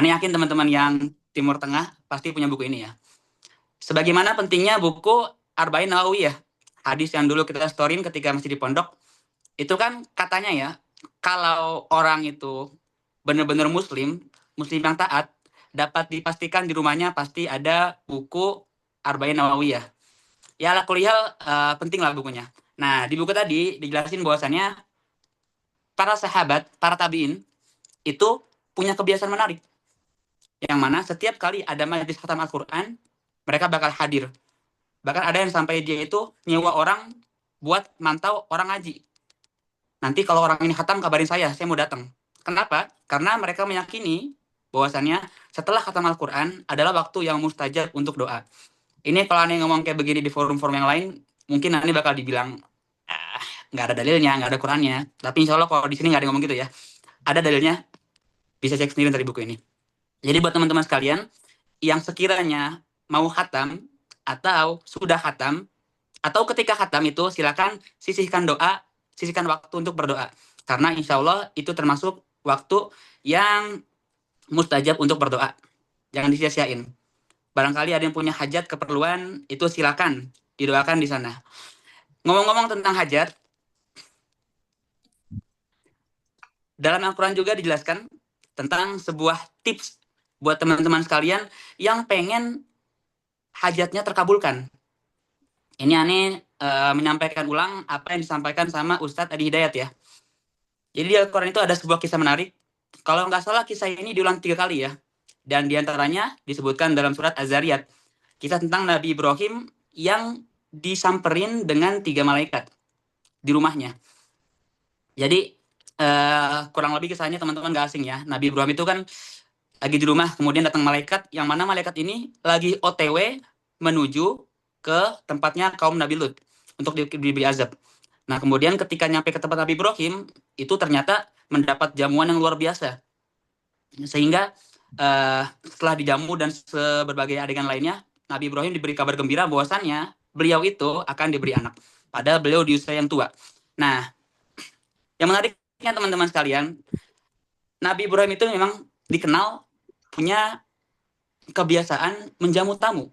Ana yakin teman-teman yang Timur Tengah pasti punya buku ini ya. Sebagaimana pentingnya buku Arba'in Nawawiyah, hadis yang dulu kita storyin ketika masih di pondok, itu kan katanya ya, kalau orang itu benar-benar muslim yang taat, dapat dipastikan di rumahnya pasti ada buku Arba'in Nawawiyah. Ya lah kuliah penting lah bukunya. Nah, di buku tadi dijelasin bahwasannya para sahabat, para tabiin itu punya kebiasaan menarik. Yang mana setiap kali ada majelis khatam Al-Quran, mereka bakal hadir. Bahkan ada yang sampai dia itu nyewa orang buat mantau orang ngaji. Nanti kalau orang ini khatam kabarin saya mau datang. Kenapa? Karena mereka meyakini bahwasannya setelah khatam Al-Quran adalah waktu yang mustajab untuk doa. Ini kalau aneh ngomong kayak begini di forum-forum yang lain, mungkin aneh bakal dibilang, nggak ada dalilnya, nggak ada Qurannya. Tapi insya Allah kalau di sini nggak ada ngomong gitu ya. Ada dalilnya, bisa cek sendiri dari buku ini. Jadi buat teman-teman sekalian, yang sekiranya mau khatam, atau sudah khatam, atau ketika khatam itu silakan sisihkan doa, sisihkan waktu untuk berdoa. Karena insya Allah itu termasuk waktu yang mustajab untuk berdoa. Jangan disia-siain. Barangkali ada yang punya hajat, keperluan, itu silakan didoakan di sana. Ngomong-ngomong tentang hajat, dalam Al-Quran juga dijelaskan tentang sebuah tips buat teman-teman sekalian yang pengen hajatnya terkabulkan. Ini aneh menyampaikan ulang apa yang disampaikan sama Ustadz Adi Hidayat ya. Jadi di Al-Quran itu ada sebuah kisah menarik. Kalau nggak salah kisah ini diulang 3 kali ya. Dan diantaranya disebutkan dalam surat Az-Zariyat. Kisah tentang Nabi Ibrahim yang disamperin dengan 3 malaikat di rumahnya. Jadi kurang lebih kisahnya teman-teman nggak asing ya. Nabi Ibrahim itu kan lagi di rumah, kemudian datang malaikat, yang mana malaikat ini lagi OTW menuju ke tempatnya kaum Nabi Lut untuk diberi azab. Nah, kemudian ketika nyampe ke tempat Nabi Ibrahim, itu ternyata mendapat jamuan yang luar biasa. Sehingga setelah dijamu dan berbagai adegan lainnya, Nabi Ibrahim diberi kabar gembira bahwasannya beliau itu akan diberi anak. Padahal beliau di usia yang tua. Nah, yang menariknya teman-teman sekalian, Nabi Ibrahim itu memang dikenal punya kebiasaan menjamu tamu.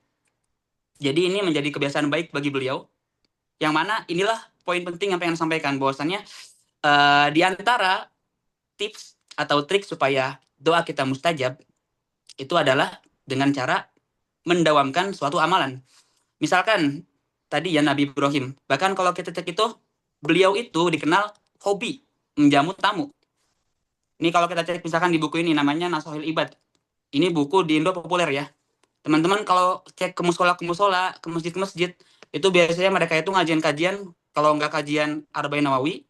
Jadi ini menjadi kebiasaan baik bagi beliau. Yang mana inilah poin penting yang pengen sampaikan, bahwasannya di antara tips atau trik supaya doa kita mustajab itu adalah dengan cara mendawamkan suatu amalan. Misalkan tadi ya Nabi Ibrahim, bahkan kalau kita cek itu beliau itu dikenal hobi menjamu tamu. Ini kalau kita cek misalkan di buku ini namanya Nasuhul Ibad. Ini buku di Indo populer ya. Teman-teman kalau cek ke musola, ke masjid, itu biasanya mereka itu ngajian kajian, kalau nggak kajian Arba'in Nawawi,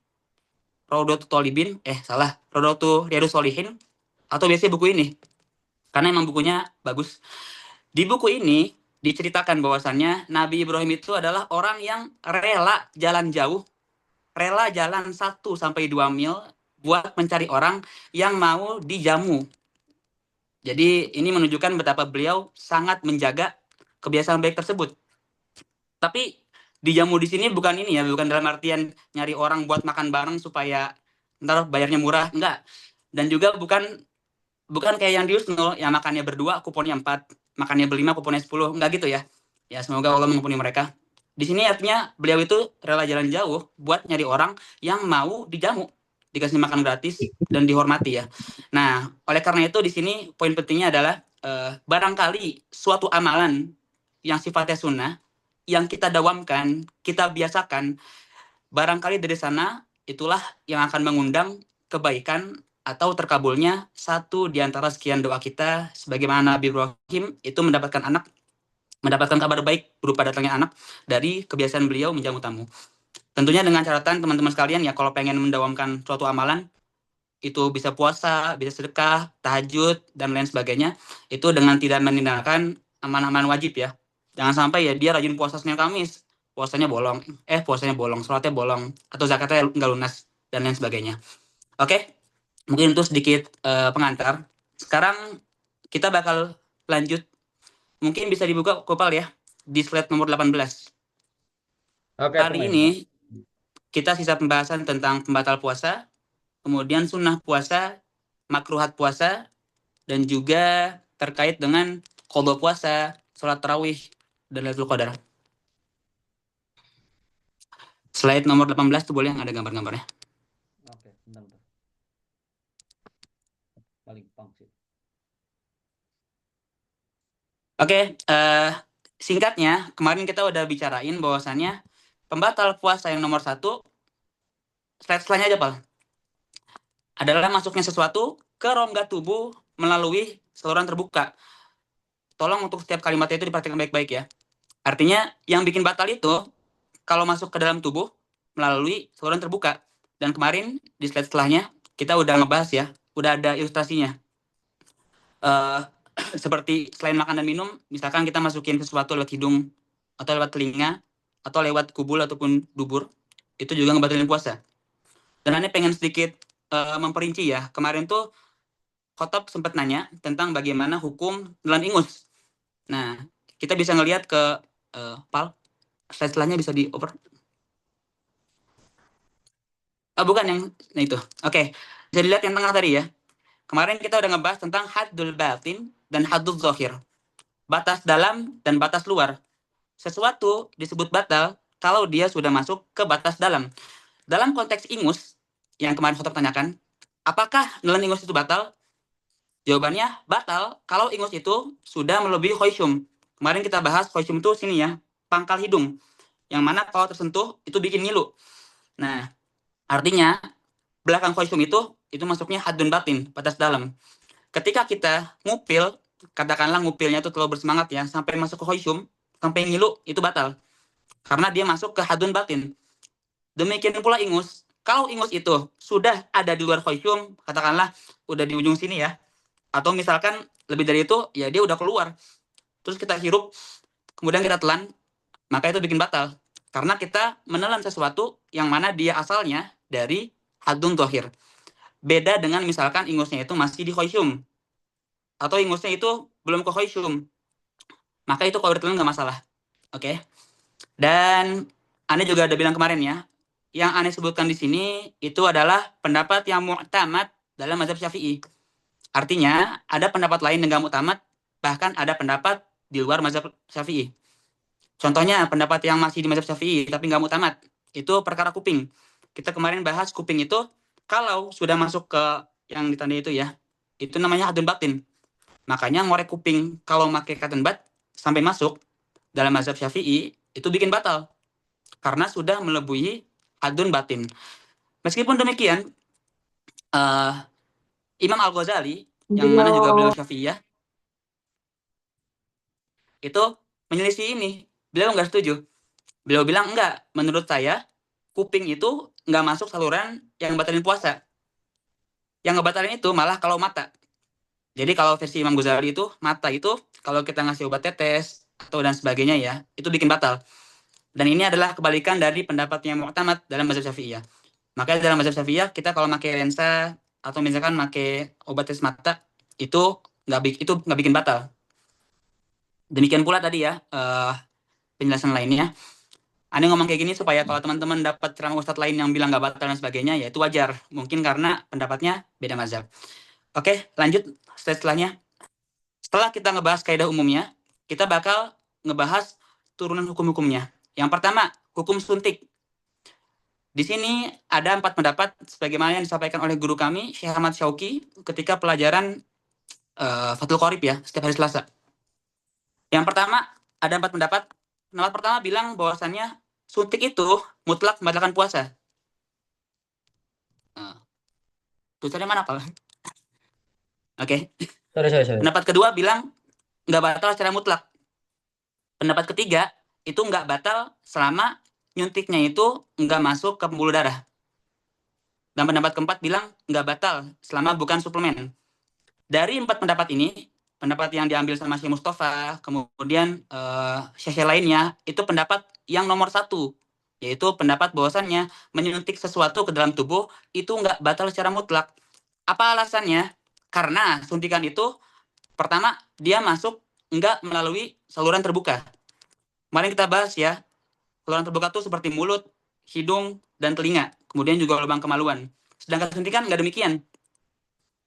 Raudhatul Thalibin, Raudhatul Riyadhus Shalihin, atau biasanya buku ini. Karena emang bukunya bagus. Di buku ini diceritakan bahwasannya Nabi Ibrahim itu adalah orang yang rela jalan jauh, rela jalan 1-2 mil buat mencari orang yang mau dijamu. Jadi ini menunjukkan betapa beliau sangat menjaga kebiasaan baik tersebut. Tapi dijamu di sini bukan ini ya, bukan dalam artian nyari orang buat makan bareng supaya ntar bayarnya murah, enggak. Dan juga bukan kayak yang di Husnul yang makannya berdua kuponnya 4, makannya berlima kuponnya 10, enggak gitu ya. Ya semoga Allah mengampuni mereka. Di sini artinya beliau itu rela jalan jauh buat nyari orang yang mau dijamu, dikasih makan gratis dan dihormati ya. Nah, oleh karena itu di sini poin pentingnya adalah barangkali suatu amalan yang sifatnya sunnah yang kita dawamkan, kita biasakan, barangkali dari sana itulah yang akan mengundang kebaikan atau terkabulnya satu di antara sekian doa kita, sebagaimana Nabi Ibrahim itu mendapatkan kabar baik berupa datangnya anak dari kebiasaan beliau menjamu tamu. Tentunya dengan catatan teman-teman sekalian ya, kalau pengen mendawamkan suatu amalan, itu bisa puasa, bisa sedekah, tahajud, dan lain sebagainya, itu dengan tidak meninggalkan aman-aman wajib ya. Jangan sampai ya dia rajin puasa Senin Kamis, puasanya bolong, sholatnya bolong, atau zakatnya nggak lunas, dan lain sebagainya. Oke, mungkin itu sedikit pengantar. Sekarang kita bakal lanjut. Mungkin bisa dibuka Kopal ya, di slide nomor 18. Oke, Hari ini kita sisa pembahasan tentang pembatal puasa, kemudian sunnah puasa, makruhat puasa, dan juga terkait dengan qada puasa, sholat tarawih, dan Lailatul Qadar. Slide nomor 18 tuh boleh yang ada gambar-gambarnya. Oke, bentar. Paling pang sih. Oke, singkatnya, kemarin kita udah bicarain bahwasannya pembatal puasa yang nomor 1, slide selanjutnya aja, Pak, adalah masuknya sesuatu ke rongga tubuh melalui saluran terbuka. Tolong untuk setiap kalimatnya itu diperhatikan baik-baik ya. Artinya, yang bikin batal itu, kalau masuk ke dalam tubuh, melalui saluran terbuka. Dan kemarin, di slide setelahnya, kita udah ngebahas ya, udah ada ilustrasinya. Seperti selain makan dan minum, misalkan kita masukin sesuatu lewat hidung, atau lewat telinga, atau lewat kubul ataupun dubur, itu juga ngebatalin puasa. Dan Ane pengen sedikit memperinci ya, kemarin tuh Khotob sempat nanya tentang bagaimana hukum nelan ingus. Nah, kita bisa ngelihat ke Pal, slide setelahnya bisa dioper. Bukan yang nah itu. Oke, bisa dilihat yang tengah tadi ya. Kemarin kita udah ngebahas tentang haddul batin dan haddul zahir. Batas dalam dan batas luar. Sesuatu disebut batal kalau dia sudah masuk ke batas dalam. Dalam konteks ingus, yang kemarin Khotob tanyakan, apakah nelan ingus itu batal? Jawabannya batal kalau ingus itu sudah melebihi khoisyum. Kemarin kita bahas khoisyum itu sini ya, pangkal hidung. Yang mana kalau tersentuh itu bikin ngilu. Nah, artinya belakang khoisyum itu masuknya haddun batin, batas dalam. Ketika kita ngupil, katakanlah ngupilnya itu terlalu bersemangat ya, sampai masuk ke khoisyum, sampai ngilu, itu batal. Karena dia masuk ke haddun batin. Demikian pula ingus. Kalau ingus itu sudah ada di luar khoisyum, katakanlah udah di ujung sini ya, atau misalkan lebih dari itu, ya dia udah keluar. Terus kita hirup, kemudian kita telan, maka itu bikin batal. Karena kita menelan sesuatu yang mana dia asalnya dari haddun zahir. Beda dengan misalkan ingusnya itu masih di khoisyum. Atau ingusnya itu belum ke khoisyum. Maka itu kalau ditelan nggak masalah. Oke. Dan Anda juga ada bilang kemarin ya, yang Anda sebutkan di sini itu adalah pendapat yang mu'tamad dalam mazhab Syafi'i. Artinya, ada pendapat lain yang nggak mu'tamad, bahkan ada pendapat di luar mazhab Syafi'i. Contohnya, pendapat yang masih di mazhab Syafi'i, tapi nggak mu'tamad, itu perkara kuping. Kita kemarin bahas kuping itu, kalau sudah masuk ke yang ditandai itu ya, itu namanya haddun batin. Makanya ngorek kuping kalau pakai cotton bud sampai masuk dalam mazhab Syafi'i, itu bikin batal. Karena sudah melebihi haddun batin. Meskipun demikian, Imam Al-Ghazali, yang mana juga beliau Syafi'iyah, itu menyelisih ini. Beliau nggak setuju. Beliau bilang, enggak, menurut saya, kuping itu nggak masuk saluran yang batalin puasa. Yang ngebatalin itu malah kalau mata. Jadi kalau versi Imam Ghazali itu, mata itu, kalau kita ngasih obat tetes, atau dan sebagainya ya, itu bikin batal. Dan ini adalah kebalikan dari pendapat yang mu'tamad dalam mazhab Syafi'iyah. Makanya dalam mazhab Syafi'iyah, kita kalau pakai lensa, atau misalkan pakai obat tes mata, itu nggak bikin batal. Demikian pula tadi ya, penjelasan lainnya. Anda ngomong kayak gini supaya kalau teman-teman dapat ceramah ustadz lain yang bilang nggak batal dan sebagainya, ya itu wajar. Mungkin karena pendapatnya beda mazhab. Oke, lanjut slide setelahnya. Setelah kita ngebahas kaidah umumnya, kita bakal ngebahas turunan hukum-hukumnya. Yang pertama, hukum suntik. Di sini ada 4 pendapat sebagaimana yang disampaikan oleh guru kami, Syekh Ahmad Syauqi, ketika pelajaran Fathul Qorib ya, setiap hari Selasa. Yang pertama, ada 4 pendapat. Pendapat pertama bilang bahwasannya suntik itu mutlak membatalkan puasa. Tulisannya mana, Pak? Oke. Sorry. Pendapat kedua bilang nggak batal secara mutlak. Pendapat ketiga, itu nggak batal selama nyuntiknya itu nggak masuk ke pembuluh darah. Dan pendapat keempat bilang nggak batal selama bukan suplemen. Dari 4 pendapat ini, pendapat yang diambil sama Syekh Mustafa, kemudian Syekh lainnya, itu pendapat yang nomor 1, yaitu pendapat bahwasannya menyuntik sesuatu ke dalam tubuh itu nggak batal secara mutlak. Apa alasannya? Karena suntikan itu, pertama, dia masuk nggak melalui saluran terbuka. Kemarin kita bahas ya, saluran terbuka itu seperti mulut, hidung, dan telinga. Kemudian juga lubang kemaluan. Sedangkan suntikan nggak demikian.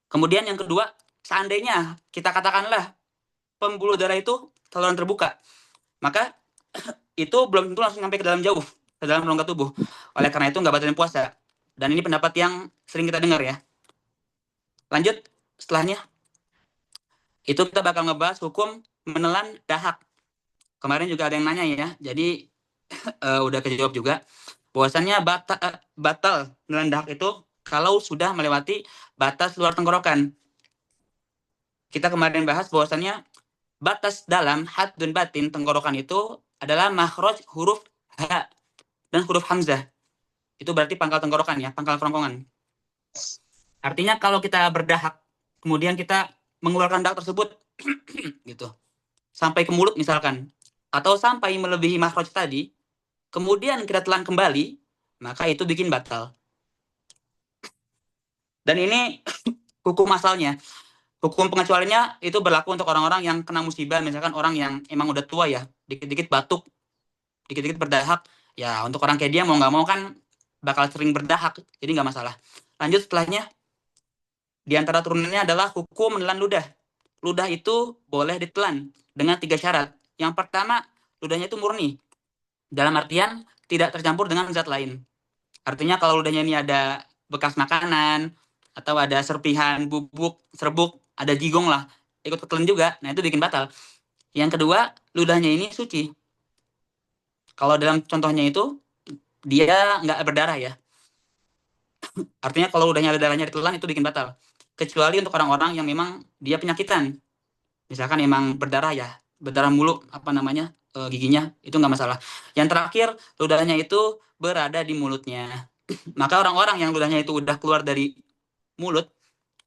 Kemudian yang kedua, seandainya kita katakanlah pembuluh darah itu saluran terbuka, maka itu belum tentu langsung sampai ke dalam jauh, ke dalam rongga tubuh. Oleh karena itu nggak batalin puasa. Dan ini pendapat yang sering kita dengar ya. Lanjut, setelahnya itu kita bakal ngebahas hukum menelan dahak. Kemarin juga ada yang nanya ya, jadi udah kejawab juga. Bahwasannya batal menelan dahak itu kalau sudah melewati batas luar tenggorokan. Kita kemarin bahas bahwasannya batas dalam had dan batin tenggorokan itu adalah makhraj huruf H dan huruf Hamzah. Itu berarti pangkal tenggorokan ya, pangkal kerongkongan. Artinya kalau kita berdahak, kemudian kita mengeluarkan dahak tersebut gitu, sampai ke mulut misalkan, atau sampai melebihi makhraj tadi, kemudian kita telan kembali, maka itu bikin batal. Dan ini hukum asalnya. Hukum pengecualiannya itu berlaku untuk orang-orang yang kena musibah, misalkan orang yang emang udah tua ya, dikit-dikit batuk, dikit-dikit berdahak, ya untuk orang kayak dia mau nggak mau kan bakal sering berdahak, jadi nggak masalah. Lanjut setelahnya, di antara turunannya adalah hukum menelan ludah. Ludah itu boleh ditelan dengan 3 syarat. Yang pertama, ludahnya itu murni, dalam artian tidak tercampur dengan zat lain. Artinya kalau ludahnya ini ada bekas makanan, atau ada serpihan bubuk, serbuk, ada jigong lah, ikut ketelan juga, nah itu bikin batal. Yang kedua, ludahnya ini suci. Kalau dalam contohnya itu, dia nggak berdarah ya. Artinya kalau ludahnya ada darahnya ditelan, itu bikin batal. Kecuali untuk orang-orang yang memang dia penyakitan. Misalkan emang berdarah ya, berdarah mulu, giginya, itu nggak masalah. Yang terakhir, ludahnya itu berada di mulutnya. Maka orang-orang yang ludahnya itu udah keluar dari mulut,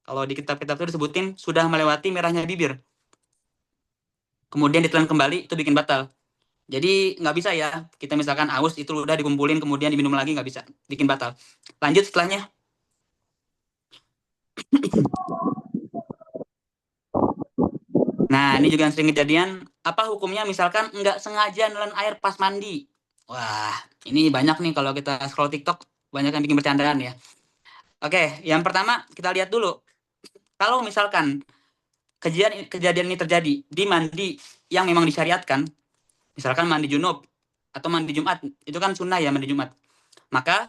kalau di kitab-kitab itu disebutin sudah melewati merahnya bibir, kemudian ditelan kembali, itu bikin batal. Jadi nggak bisa ya, kita misalkan aus itu udah dikumpulin kemudian diminum lagi, nggak bisa, bikin batal. Lanjut setelahnya. Nah, ini juga yang sering kejadian. Apa hukumnya misalkan nggak sengaja nelen air pas mandi? Wah, ini banyak nih kalau kita scroll TikTok, banyak yang bikin bercandaan ya. Oke, yang pertama kita lihat dulu. Kalau misalkan kejadian ini terjadi di mandi yang memang disyariatkan, misalkan mandi junub atau mandi Jumat, itu kan sunnah ya mandi Jumat. Maka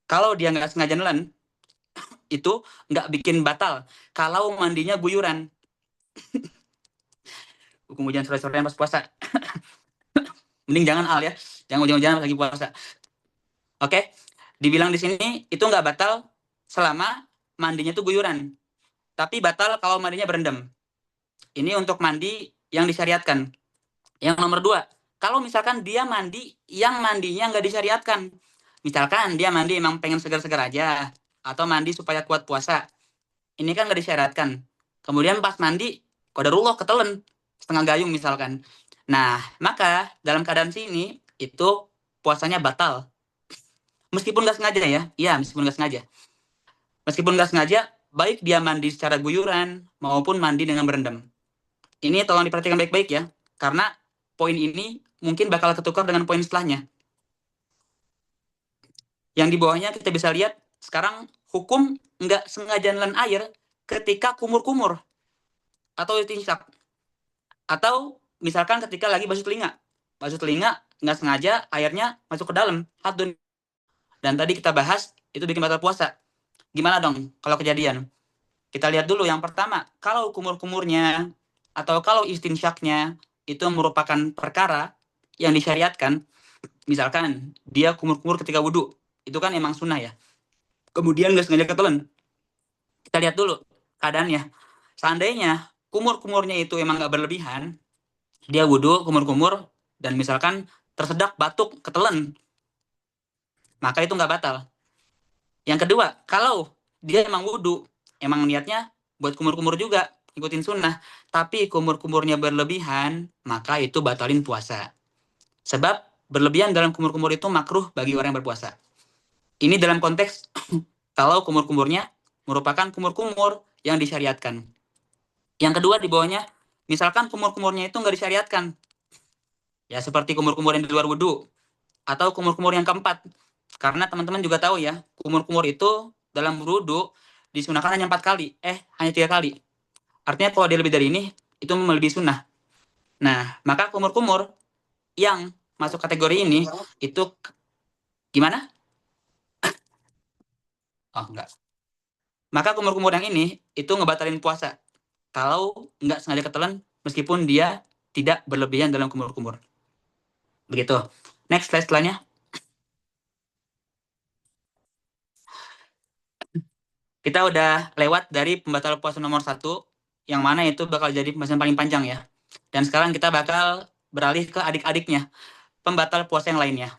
kalau dia nggak sengaja nelen, itu nggak bikin batal. Kalau mandinya guyuran, hukum hujan sore-sorean pas puasa. Mending jangan al ya, jangan hujan-hujan lagi puasa. Oke, dibilang di sini itu nggak batal selama mandinya tuh guyuran. Tapi batal kalau mandinya berendam. Ini untuk mandi yang disyariatkan. Yang nomor 2, kalau misalkan dia mandi yang mandinya nggak disyariatkan. Misalkan dia mandi emang pengen segar-segar aja, atau mandi supaya kuat puasa. Ini kan nggak disyariatkan. Kemudian pas mandi, qadarullah ketelen, setengah gayung misalkan. Nah, maka dalam keadaan sini, itu puasanya batal. Meskipun nggak sengaja ya, iya meskipun nggak sengaja. Meskipun nggak sengaja, baik dia mandi secara guyuran, maupun mandi dengan berendam. Ini tolong diperhatikan baik-baik ya, karena poin ini mungkin bakal ketukar dengan poin setelahnya. Yang di bawahnya kita bisa lihat, sekarang hukum nggak sengaja nelen air ketika kumur-kumur atau istinsak. Atau misalkan ketika lagi basuh telinga. Basuh telinga nggak sengaja airnya masuk ke dalam. Dan tadi kita bahas, itu bikin batal puasa. Gimana dong kalau kejadian? Kita lihat dulu yang pertama, kalau kumur-kumurnya atau kalau istinsyaknya itu merupakan perkara yang disyariatkan, misalkan dia kumur-kumur ketika wudhu, itu kan emang sunnah ya. Kemudian nggak sengaja ketelan. Kita lihat dulu keadaannya. Seandainya kumur-kumurnya itu emang nggak berlebihan, dia wudhu kumur-kumur dan misalkan tersedak batuk ketelan, maka itu nggak batal. Yang kedua, kalau dia emang wudhu, emang niatnya buat kumur-kumur juga, ikutin sunnah, tapi kumur-kumurnya berlebihan, maka itu batalin puasa. Sebab berlebihan dalam kumur-kumur itu makruh bagi orang yang berpuasa. Ini dalam konteks kalau kumur-kumurnya merupakan kumur-kumur yang disyariatkan. Yang kedua di bawahnya, misalkan kumur-kumurnya itu nggak disyariatkan. Ya seperti kumur-kumur yang di luar wudhu, atau kumur-kumur yang keempat. Karena teman-teman juga tahu ya, kumur-kumur itu dalam wudhu disunahkan hanya 4 kali, hanya 3 kali. Artinya kalau dia lebih dari ini, itu melebihi sunnah. Nah, maka kumur-kumur yang masuk kategori ini, itu gimana? Oh, enggak. Maka kumur-kumur yang ini, itu ngebatalin puasa. Kalau nggak sengaja ketelan, meskipun dia tidak berlebihan dalam kumur-kumur. Begitu. Next slide setelahnya. Kita udah lewat dari pembatal puasa nomor 1, yang mana itu bakal jadi pembahasan paling panjang ya. Dan sekarang kita bakal beralih ke adik-adiknya, pembatal puasa yang lainnya.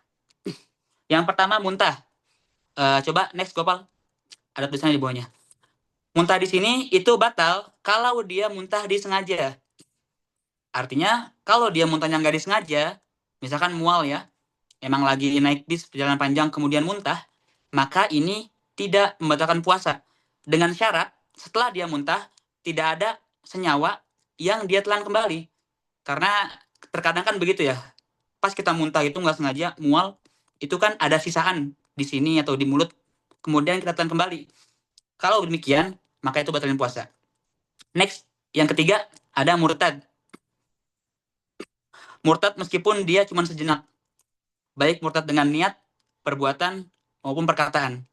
Yang pertama, muntah. Coba next, Gopal. Ada tulisannya di bawahnya. Muntah di sini itu batal kalau dia muntah disengaja. Artinya, kalau dia muntahnya nggak disengaja, misalkan mual ya, emang lagi naik bis perjalanan panjang kemudian muntah, maka ini tidak membatalkan puasa. Dengan syarat, setelah dia muntah, tidak ada senyawa yang dia telan kembali. Karena terkadang kan begitu ya, pas kita muntah itu nggak sengaja, mual, itu kan ada sisaan di sini atau di mulut, kemudian kita telan kembali. Kalau demikian, maka itu batalin puasa. Next, yang ketiga, ada murtad. Murtad meskipun dia cuma sejenak. Baik murtad dengan niat, perbuatan, maupun perkataan.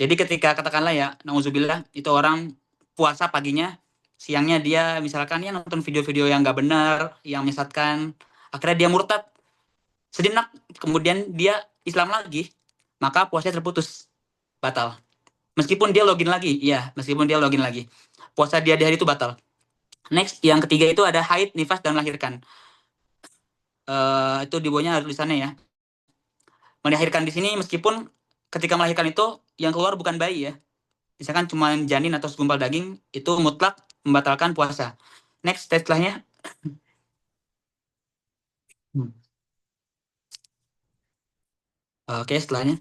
Jadi ketika katakanlah ya, nauzubillah, itu orang puasa paginya, siangnya dia misalkan ya nonton video-video yang nggak benar, yang menyesatkan, akhirnya dia murtad, sejenak, kemudian dia Islam lagi, maka puasanya terputus, batal. Meskipun dia login lagi, ya, meskipun dia login lagi. Puasa dia di hari itu batal. Next, yang ketiga itu ada haid, nifas, dan melahirkan. Itu di bawahnya ada tulisannya ya. Melahirkan di sini meskipun ketika melahirkan itu yang keluar bukan bayi ya. Misalkan cuma janin atau segumpal daging, itu mutlak membatalkan puasa. Next, setelahnya. Oke, setelahnya.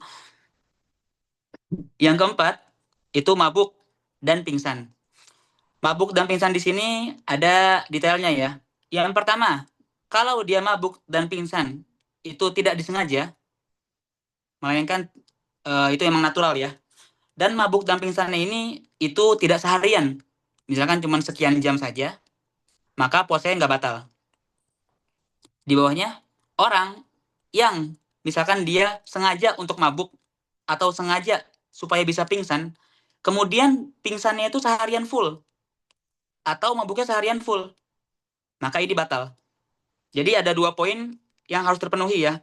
Yang keempat, itu mabuk dan pingsan. Mabuk dan pingsan di sini ada detailnya ya. Yang pertama, kalau dia mabuk dan pingsan, itu tidak disengaja, melainkan itu emang natural ya. Dan mabuk dan pingsannya ini itu tidak seharian. Misalkan cuma sekian jam saja, maka puasanya nggak batal. Di bawahnya, orang yang misalkan dia sengaja untuk mabuk atau sengaja supaya bisa pingsan, kemudian pingsannya itu seharian full atau mabuknya seharian full, maka ini batal. Jadi ada 2 poin yang harus terpenuhi ya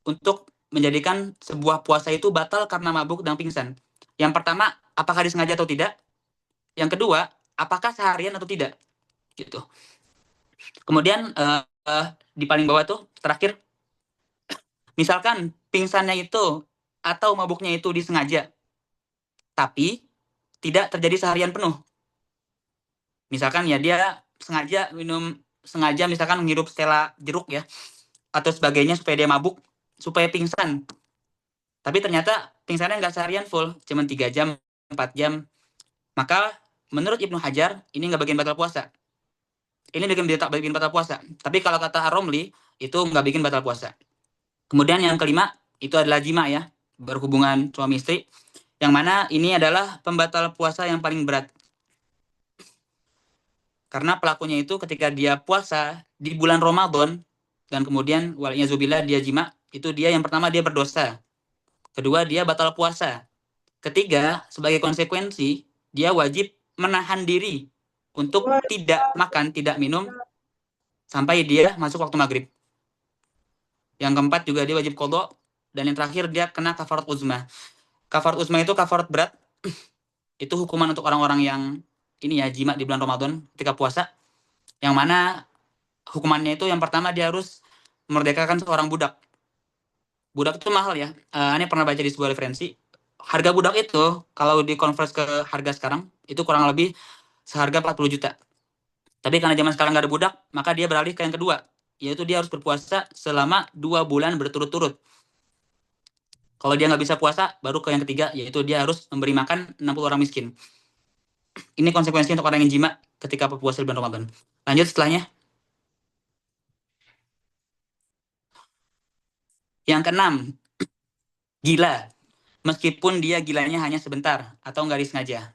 untuk menjadikan sebuah puasa itu batal karena mabuk dan pingsan. Yang pertama, apakah disengaja atau tidak? Yang kedua, apakah seharian atau tidak? Gitu. Kemudian di paling bawah tuh terakhir, misalkan pingsannya itu atau mabuknya itu disengaja, tapi tidak terjadi seharian penuh. Misalkan ya dia sengaja misalkan menghirup stela jeruk ya atau sebagainya supaya dia mabuk, supaya pingsan. Tapi ternyata pingsannya nggak seharian full, cuma 3 jam, 4 jam. Maka menurut Ibnu Hajar ini nggak bikin batal puasa. Ini bikin batal puasa. Tapi kalau kata Ar-Romli itu nggak bikin batal puasa. Kemudian yang kelima itu adalah jima ya, berhubungan suami istri. Yang mana ini adalah pembatal puasa yang paling berat. Karena pelakunya itu ketika dia puasa di bulan Ramadan dan kemudian waliyadzubillah dia jima, itu dia yang pertama dia berdosa. Kedua dia batal puasa. Ketiga, sebagai konsekuensi dia wajib menahan diri untuk tidak makan, tidak minum sampai dia masuk waktu maghrib. Yang keempat juga dia wajib qadha, dan yang terakhir dia kena kafarat uzma. Kafarat uzma itu kafarat berat. Itu hukuman untuk orang-orang yang ini ya jima di bulan Ramadan ketika puasa. Yang mana hukumannya itu yang pertama dia harus memerdekakan seorang budak. Budak itu mahal ya. Ini pernah baca di sebuah referensi. Harga budak itu kalau dikonvers ke harga sekarang itu kurang lebih seharga 40 juta. Tapi karena zaman sekarang nggak ada budak, maka dia beralih ke yang kedua, yaitu dia harus berpuasa selama 2 bulan berturut-turut. Kalau dia nggak bisa puasa, baru ke yang ketiga, yaitu dia harus memberi makan 60 orang miskin. Ini konsekuensi untuk orang yang jima ketika berpuasa di bulan Ramadan. Lanjut setelahnya. Yang keenam, gila. Meskipun dia gilanya hanya sebentar atau nggak disengaja.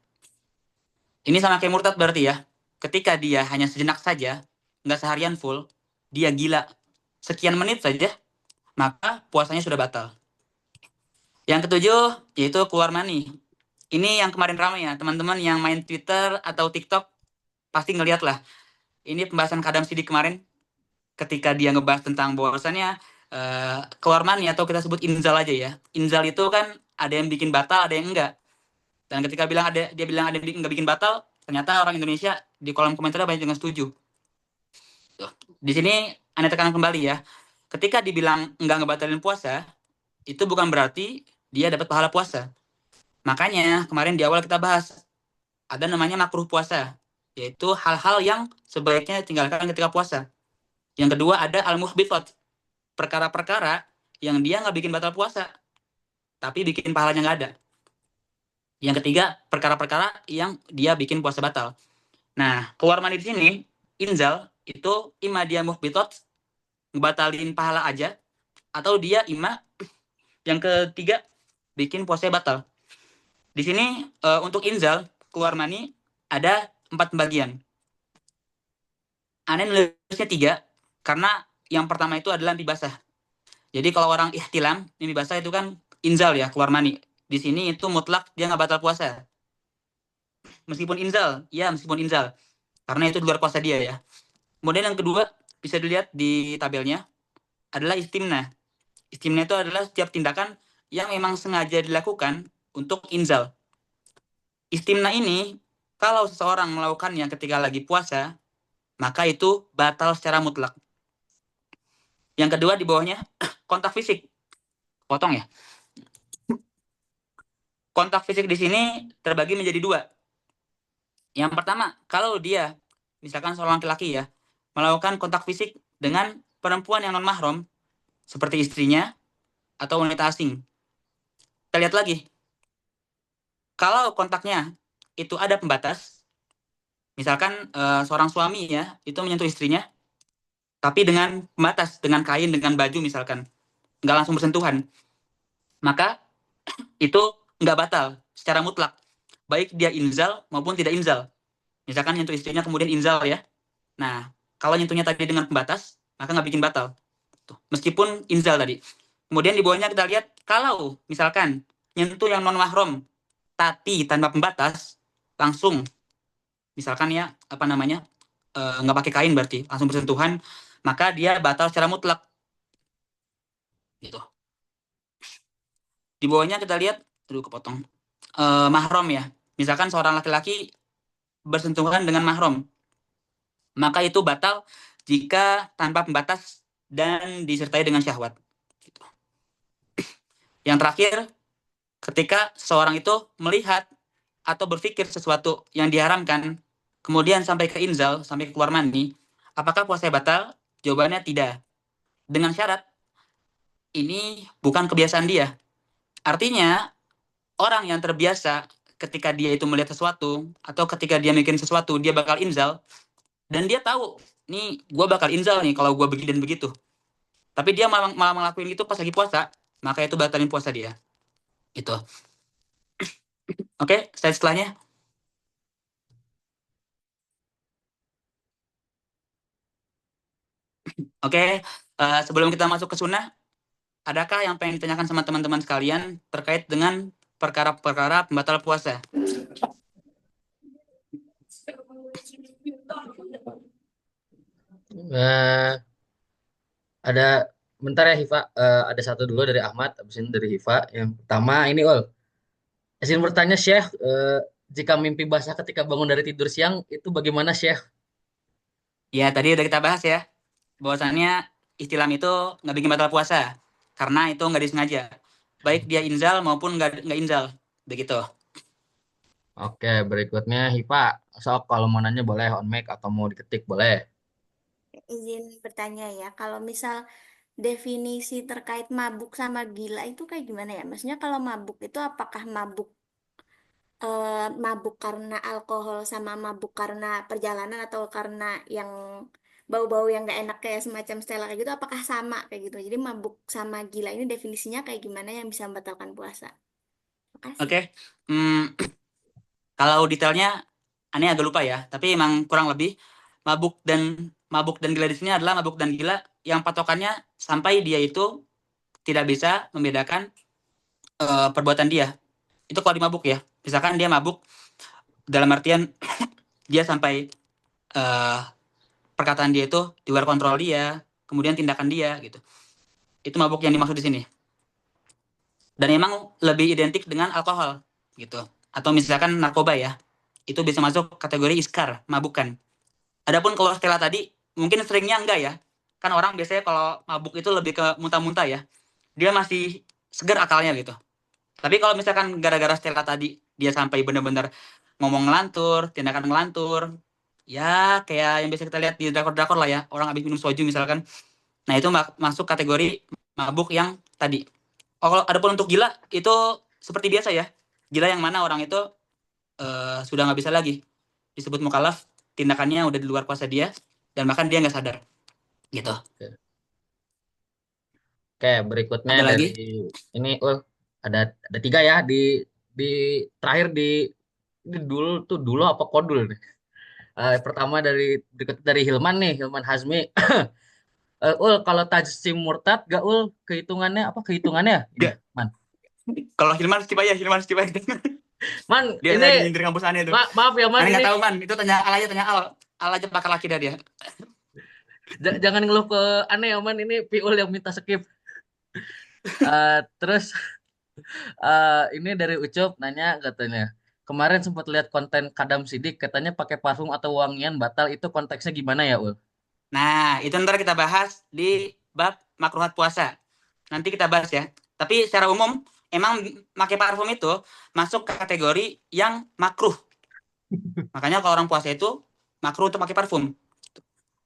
Ini sama kayak murtad berarti ya. ketika dia hanya sejenak saja, nggak seharian full, dia gila sekian menit saja, maka puasanya sudah batal. Yang ketujuh, yaitu keluar mani. Ini yang kemarin ramai ya, teman-teman yang main Twitter atau TikTok pasti ngeliat lah. Ini pembahasan Kadam Sidik kemarin, ketika dia ngebahas tentang bahwasannya keluar mani atau kita sebut inzal aja ya. Inzal itu kan ada yang bikin batal, ada yang enggak. Dan ketika dia bilang ada yang nggak bikin batal, ternyata orang Indonesia di kolom komentar banyak yang setuju. Di sini Anda tekankan kembali ya, ketika dibilang nggak ngebatalin puasa, itu bukan berarti dia dapat pahala puasa. Makanya kemarin di awal kita bahas, ada namanya makruh puasa, yaitu hal-hal yang sebaiknya ditinggalkan ketika puasa. Yang kedua ada al-muhbitat, perkara-perkara yang dia nggak bikin batal puasa, tapi bikin pahalanya nggak ada. Yang ketiga, perkara-perkara yang dia bikin puasa batal. Nah, keluar mani di sini, inzal, itu ima dia muhbitat, ngebatalin pahala aja, atau dia ima, yang ketiga, bikin puasa batal. Di sini, untuk inzal, keluar mani, ada 4 bagian. Aneh nulisnya 3, karena yang pertama itu adalah mimpi basah. Jadi kalau orang ihtilam, mimpi basah itu kan inzal ya, keluar mani. Di sini itu mutlak dia nggak batal puasa. Meskipun inzal, ya meskipun inzal. Karena itu di luar puasa dia ya. Kemudian yang kedua, bisa dilihat di tabelnya, adalah istimna. Istimna itu adalah setiap tindakan yang memang sengaja dilakukan untuk inzal. Istimna ini, kalau seseorang melakukannya ketika lagi puasa, maka itu batal secara mutlak. Yang kedua di bawahnya, kontak fisik. Potong ya. Kontak fisik di sini terbagi menjadi 2. Yang pertama, kalau dia, misalkan seorang laki-laki ya, melakukan kontak fisik dengan perempuan yang non-mahram, seperti istrinya atau wanita asing. Kita lihat lagi. Kalau kontaknya itu ada pembatas, misalkan seorang suami ya, itu menyentuh istrinya, tapi dengan pembatas, dengan kain, dengan baju misalkan, nggak langsung bersentuhan, maka itu nggak batal secara mutlak, baik dia inzal maupun tidak inzal. Misalkan nyentuh istrinya kemudian inzal ya. Nah, kalau nyentuhnya tadi dengan pembatas, maka nggak bikin batal. Tuh, meskipun inzal tadi. Kemudian di bawahnya kita lihat, kalau misalkan nyentuh yang non-mahram, tapi tanpa pembatas, langsung, misalkan ya, apa namanya, nggak pakai kain berarti, langsung bersentuhan, maka dia batal secara mutlak. Gitu. Di bawahnya kita lihat, aduh kepotong, mahram ya. Misalkan seorang laki-laki bersentuhan dengan mahram, maka itu batal jika tanpa pembatas dan disertai dengan syahwat. Gitu. Yang terakhir, ketika seorang itu melihat atau berpikir sesuatu yang diharamkan, kemudian sampai ke inzal, sampai ke keluar mani, apakah puasa batal? Jawabannya tidak. Dengan syarat, ini bukan kebiasaan dia. Artinya, orang yang terbiasa ketika dia itu melihat sesuatu, atau ketika dia mikirin sesuatu, dia bakal inzal, dan dia tahu, nih gue bakal inzal nih kalau gue begini dan begitu. Tapi dia malah ngelakuin itu pas lagi puasa, maka itu batalin puasa dia. Itu. Oke, slide setelahnya. Oke, sebelum kita masuk ke sunnah, adakah yang pengen ditanyakan sama teman-teman sekalian terkait dengan perkara-perkara pembatal puasa? Eh, ada bentar ya Hifa. Ada satu dulu dari Ahmad, habis ini dari Hifa. Yang pertama ini izin bertanya Syekh, jika mimpi basah ketika bangun dari tidur siang itu bagaimana Syekh? Ya, tadi udah kita bahas ya, bahwasannya istilam itu nggak bikin batal puasa, karena itu nggak disengaja. Baik dia inzal maupun nggak inzal. Begitu. Oke, berikutnya Hifa. Sok kalau mau nanya boleh on mic atau mau diketik boleh. Izin bertanya ya, kalau misal definisi terkait mabuk sama gila itu kayak gimana ya? Maksudnya kalau mabuk itu apakah mabuk karena alkohol sama mabuk karena perjalanan atau karena yang bau-bau yang gak enak kayak semacam Stella kayak gitu, apakah sama kayak gitu? Jadi mabuk sama gila ini definisinya kayak gimana yang bisa membatalkan puasa? Makasih. Oke. Hmm, kalau detailnya aneh agak lupa ya, tapi emang kurang lebih mabuk dan gila di sini adalah mabuk dan gila yang patokannya sampai dia itu tidak bisa membedakan perbuatan dia. Itu kalau di mabuk ya. Misalkan dia mabuk dalam artian dia sampai perkataan dia itu di luar kontrol dia, kemudian tindakan dia gitu. Itu mabuk yang dimaksud di sini. Dan emang lebih identik dengan alkohol gitu. Atau misalkan narkoba ya. Itu bisa masuk kategori iskar, mabukan. Adapun kalau Stella tadi, mungkin seringnya enggak ya. Kan orang biasanya kalau mabuk itu lebih ke muntah-muntah ya. Dia masih segar akalnya gitu. Tapi kalau misalkan gara-gara Stella tadi, dia sampai benar-benar ngomong ngelantur, tindakan ngelantur, ya kayak yang biasa kita lihat di drakor-drakor lah ya, orang habis minum soju misalkan. Nah itu masuk kategori mabuk yang tadi. Kalau adapun untuk gila, itu seperti biasa ya. Gila yang mana orang itu sudah nggak bisa lagi disebut mukalaf, tindakannya udah di luar kuasa dia, dan bahkan dia nggak sadar. Gitu. Oke, berikutnya Ada dari lagi? ini, ada 3 ya di terakhir ini dulu apa kodul nih? Pertama berikut dari Hilman nih, Hilman Hazmi. Kalau tajsim murtad gak kehitungannya apa kehitungannya ini, Nggak. Man? Kalau Hilman skip aja, Hilman skip aja. Man, Dia ini lagi nyindir kampus aneh tuh. maaf ya Man, Aneh ini nggak tahu man, itu tanya Al aja, tanya Al. Al aja bakal laki dah dia. jangan ngeluh ke aneh ya Man, ini Piul yang minta skip. Terus ini dari Ucup nanya katanya, kemarin sempat lihat konten Kadam Sidik katanya pakai parfum atau wangian batal, itu konteksnya gimana ya Ul? Nah, itu ntar kita bahas di bab makruhat puasa. Nanti kita bahas ya. Tapi secara umum, emang pakai parfum itu masuk kategori yang makruh. Makanya kalau orang puasa itu makruh untuk pakai parfum.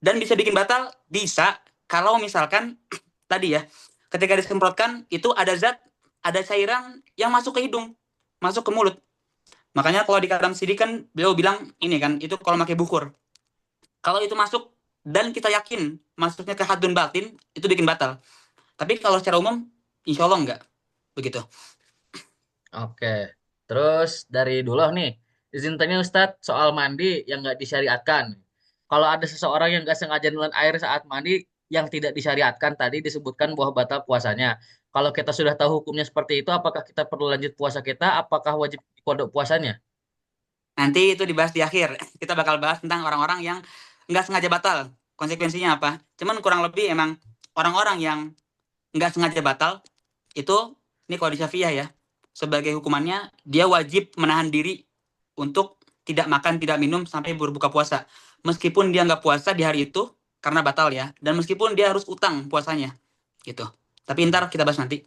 Dan bisa bikin batal? Bisa. Kalau misalkan tadi ya, ketika disemprotkan itu ada zat, ada cairan yang masuk ke hidung, masuk ke mulut. Makanya kalau di Kadam Sidik kan beliau bilang ini kan, itu kalau pakai bukur. Kalau itu masuk dan kita yakin masuknya ke hadun batin, itu bikin batal. Tapi kalau secara umum, insya Allah enggak. Begitu. Oke, terus dari dulu nih, izin tanya Ustadz soal mandi yang nggak disyariatkan. Kalau ada seseorang yang nggak sengaja nelan air saat mandi yang tidak disyariatkan tadi disebutkan bahwa batal puasanya. Kalau kita sudah tahu hukumnya seperti itu, apakah kita perlu lanjut puasa kita? Apakah wajib kodok puasanya? Nanti itu dibahas di akhir. Kita bakal bahas tentang orang-orang yang nggak sengaja batal. Konsekuensinya apa? Cuman kurang lebih emang orang-orang yang nggak sengaja batal, itu, ini kalau di Syafi'iyah ya, sebagai hukumannya, dia wajib menahan diri untuk tidak makan, tidak minum sampai berbuka puasa. Meskipun dia nggak puasa di hari itu, karena batal ya. Dan meskipun dia harus utang puasanya. Gitu. Tapi ntar kita bahas nanti.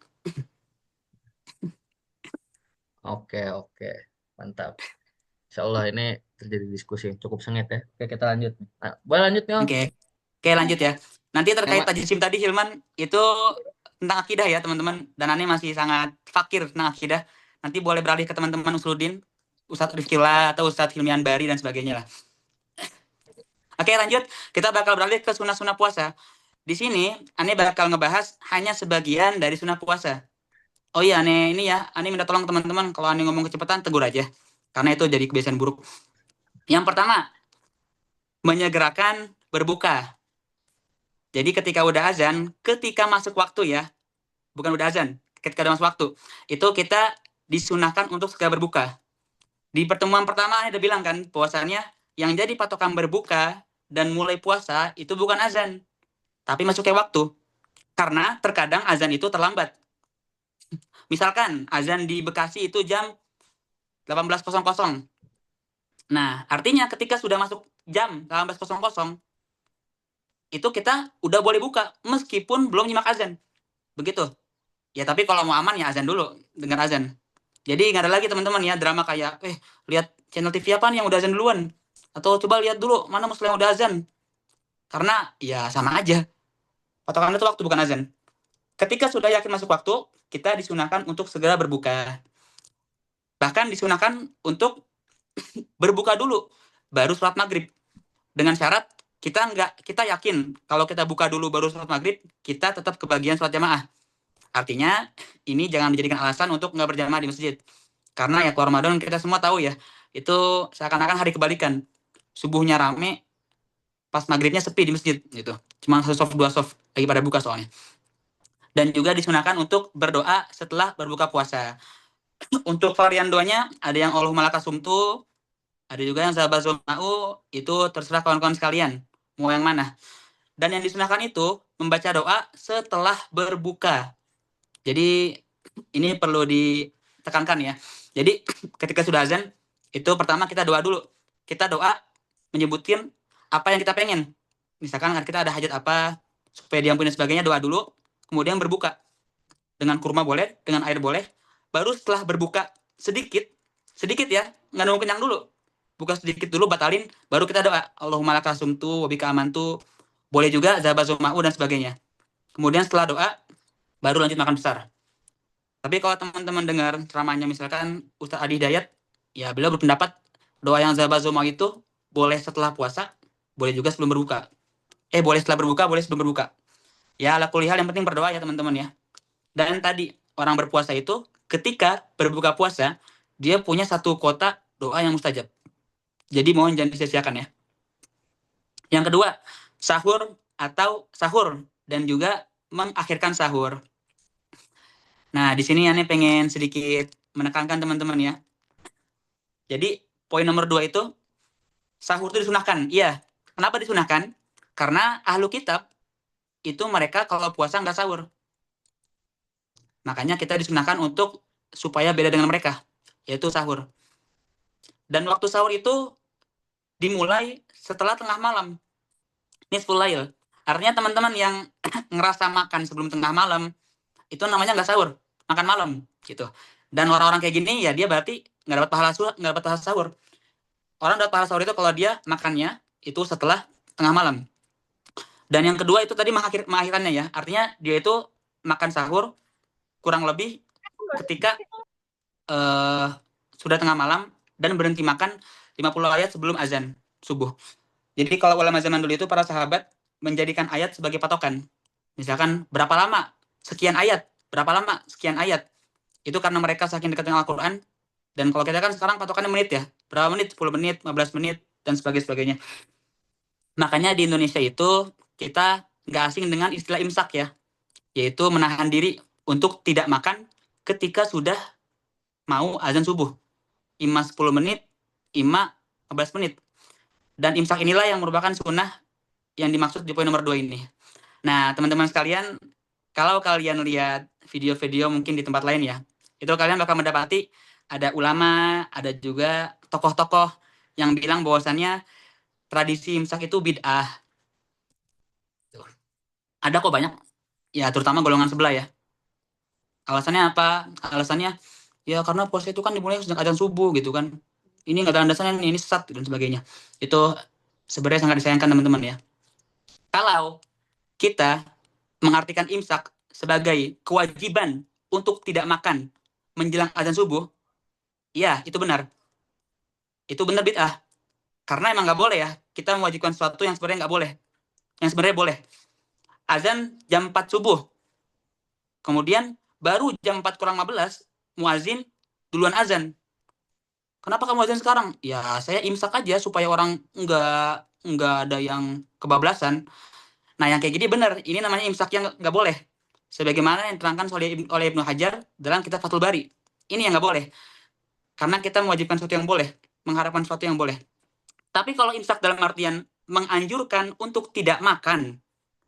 Oke, oke, mantap. Insya Allah ini terjadi diskusi yang cukup sengit ya. Oke, kita lanjut. Nah, boleh lanjut nih, Om. Oke. Oke, lanjut ya. Nanti terkait Tema, tajsim tadi, Hilman, itu tentang akidah ya, teman-teman. Dan Ani masih sangat fakir tentang akidah. Nanti boleh beralih ke teman-teman Usuluddin, Ustadz Rifkila, atau Ustadz Hilmian Bari, dan sebagainya lah. Oke, lanjut. Kita bakal beralih ke sunnah-sunnah puasa. Di sini, Ani bakal ngebahas hanya sebagian dari sunnah puasa. Oh iya, Ani minta tolong teman-teman, kalau Ani ngomong kecepatan, tegur aja. Karena itu jadi kebiasaan buruk. Yang pertama, menyegerakan berbuka. Jadi ketika udah azan, ketika masuk waktu ya, bukan udah azan, ketika udah masuk waktu, itu kita disunahkan untuk segera berbuka. Di pertemuan pertama Ani udah bilang kan, puasanya yang jadi patokan berbuka dan mulai puasa itu bukan azan, tapi masuknya waktu. Karena terkadang azan itu terlambat. Misalkan azan di Bekasi itu jam 18.00. Nah, artinya ketika sudah masuk jam 18.00, itu kita udah boleh buka meskipun belum nyimak azan. Begitu. Ya tapi kalau mau aman ya azan dulu, dengar azan. Jadi nggak ada lagi teman-teman ya drama kayak, lihat channel TV apa nih yang udah azan duluan. Atau coba lihat dulu mana muslim yang udah azan. Karena ya sama aja. Patokan itu waktu bukan azan. Ketika sudah yakin masuk waktu, kita disunahkan untuk segera berbuka. Bahkan disunahkan untuk berbuka dulu, baru sholat maghrib. Dengan syarat kita yakin kalau kita buka dulu baru sholat maghrib, kita tetap kebagian sholat jamaah. Artinya ini jangan dijadikan alasan untuk nggak berjamaah di masjid. Karena ya kalau Ramadan kita semua tahu ya, itu seakan-akan hari kebalikan. Subuhnya rame, pas maghribnya sepi di masjid gitu. Cuma 1 soft 2 soft lagi pada buka soalnya. Dan juga disunahkan untuk berdoa setelah berbuka puasa. Untuk varian doanya ada yang Allahumma lakasumtu, ada juga yang zabazul ma'u, itu terserah kawan-kawan sekalian mau yang mana. Dan yang disunahkan itu membaca doa setelah berbuka. Jadi ini perlu ditekankan ya. Jadi ketika sudah azan, itu pertama kita doa dulu. Kita doa menyebutin apa yang kita pengen. Misalkan kita ada hajat apa, supaya diampuni dan sebagainya, doa dulu. Kemudian berbuka. Dengan kurma boleh, dengan air boleh. Baru setelah berbuka sedikit ya, nggak nunggu kenyang dulu. Buka sedikit dulu, batalin, baru kita doa. Allahumma lakasumtu, wabika amantu. Boleh juga zabazuma'u dan sebagainya. Kemudian setelah doa, baru lanjut makan besar. Tapi kalau teman-teman dengar ceramahnya misalkan Ustaz Adi Hidayat, ya beliau berpendapat doa yang zabazuma'u itu boleh setelah puasa, boleh juga sebelum berbuka. Boleh setelah berbuka, boleh sebelum berbuka. Ya, ala kulli hal yang penting berdoa ya teman-teman ya. Dan tadi orang berpuasa itu ketika berbuka puasa, dia punya satu kotak doa yang mustajab. Jadi mohon jangan disia-siakan ya. Yang kedua, sahur atau sahur dan juga mengakhirkan sahur. Nah, di sini Ane pengen sedikit menekankan teman-teman ya. Jadi poin nomor 2 itu sahur itu disunahkan. Iya. Kenapa disunahkan? Karena ahlu kitab itu mereka kalau puasa nggak sahur. Makanya kita disunahkan untuk supaya beda dengan mereka, yaitu sahur. Dan waktu sahur itu dimulai setelah tengah malam. Nisful lail. Artinya teman-teman yang ngerasa makan sebelum tengah malam, itu namanya nggak sahur, makan malam gitu. Dan orang-orang kayak gini ya dia berarti nggak dapat pahala sahur. Orang dapat pahala sahur itu kalau dia makannya itu setelah tengah malam. Dan yang kedua itu tadi mengakhirkannya ya. Artinya dia itu makan sahur kurang lebih ketika sudah tengah malam dan berhenti makan 50 ayat sebelum azan subuh. Jadi kalau ulama zaman dulu itu para sahabat menjadikan ayat sebagai patokan. Misalkan berapa lama? Sekian ayat. Berapa lama? Sekian ayat. Itu karena mereka saking dekat dengan Al-Quran. Dan kalau kita kan sekarang patokannya menit ya. Berapa menit? 10 menit, 15 menit, dan sebagainya. Makanya di Indonesia itu kita nggak asing dengan istilah imsak ya. Yaitu menahan diri untuk tidak makan ketika sudah mau azan subuh. Ima 10 menit, ima 15 menit. Dan imsak inilah yang merupakan sunnah yang dimaksud di poin nomor 2 ini. Nah, teman-teman sekalian, kalau kalian lihat video-video mungkin di tempat lain ya, itu kalian bakal mendapati ada ulama, ada juga tokoh-tokoh yang bilang bahwasannya tradisi imsak itu bid'ah. Ada kok banyak, ya terutama golongan sebelah ya. Alasannya apa? Alasannya, ya karena puasa itu kan dimulai sejak azan subuh gitu kan. Ini nggak ada landasannya, ini sesat dan sebagainya. Itu sebenarnya sangat disayangkan teman-teman ya. Kalau kita mengartikan imsak sebagai kewajiban untuk tidak makan menjelang azan subuh, ya itu benar. Itu benar bid'ah. Karena emang nggak boleh ya, kita mewajibkan sesuatu yang sebenarnya nggak boleh. Yang sebenarnya boleh. Azan jam 4 subuh. Kemudian baru jam 4 kurang 15, muazin duluan azan. Kenapa kamu azan sekarang? Ya saya imsak aja supaya orang nggak ada yang kebablasan. Nah yang kayak gini benar, ini namanya imsak yang nggak boleh. Sebagaimana yang diterangkan oleh Ibnu Hajar dalam kitab Fathul Bari. Ini yang nggak boleh. Karena kita mewajibkan sesuatu yang boleh, mengharapkan sesuatu yang boleh. Tapi kalau imsak dalam artian menganjurkan untuk tidak makan,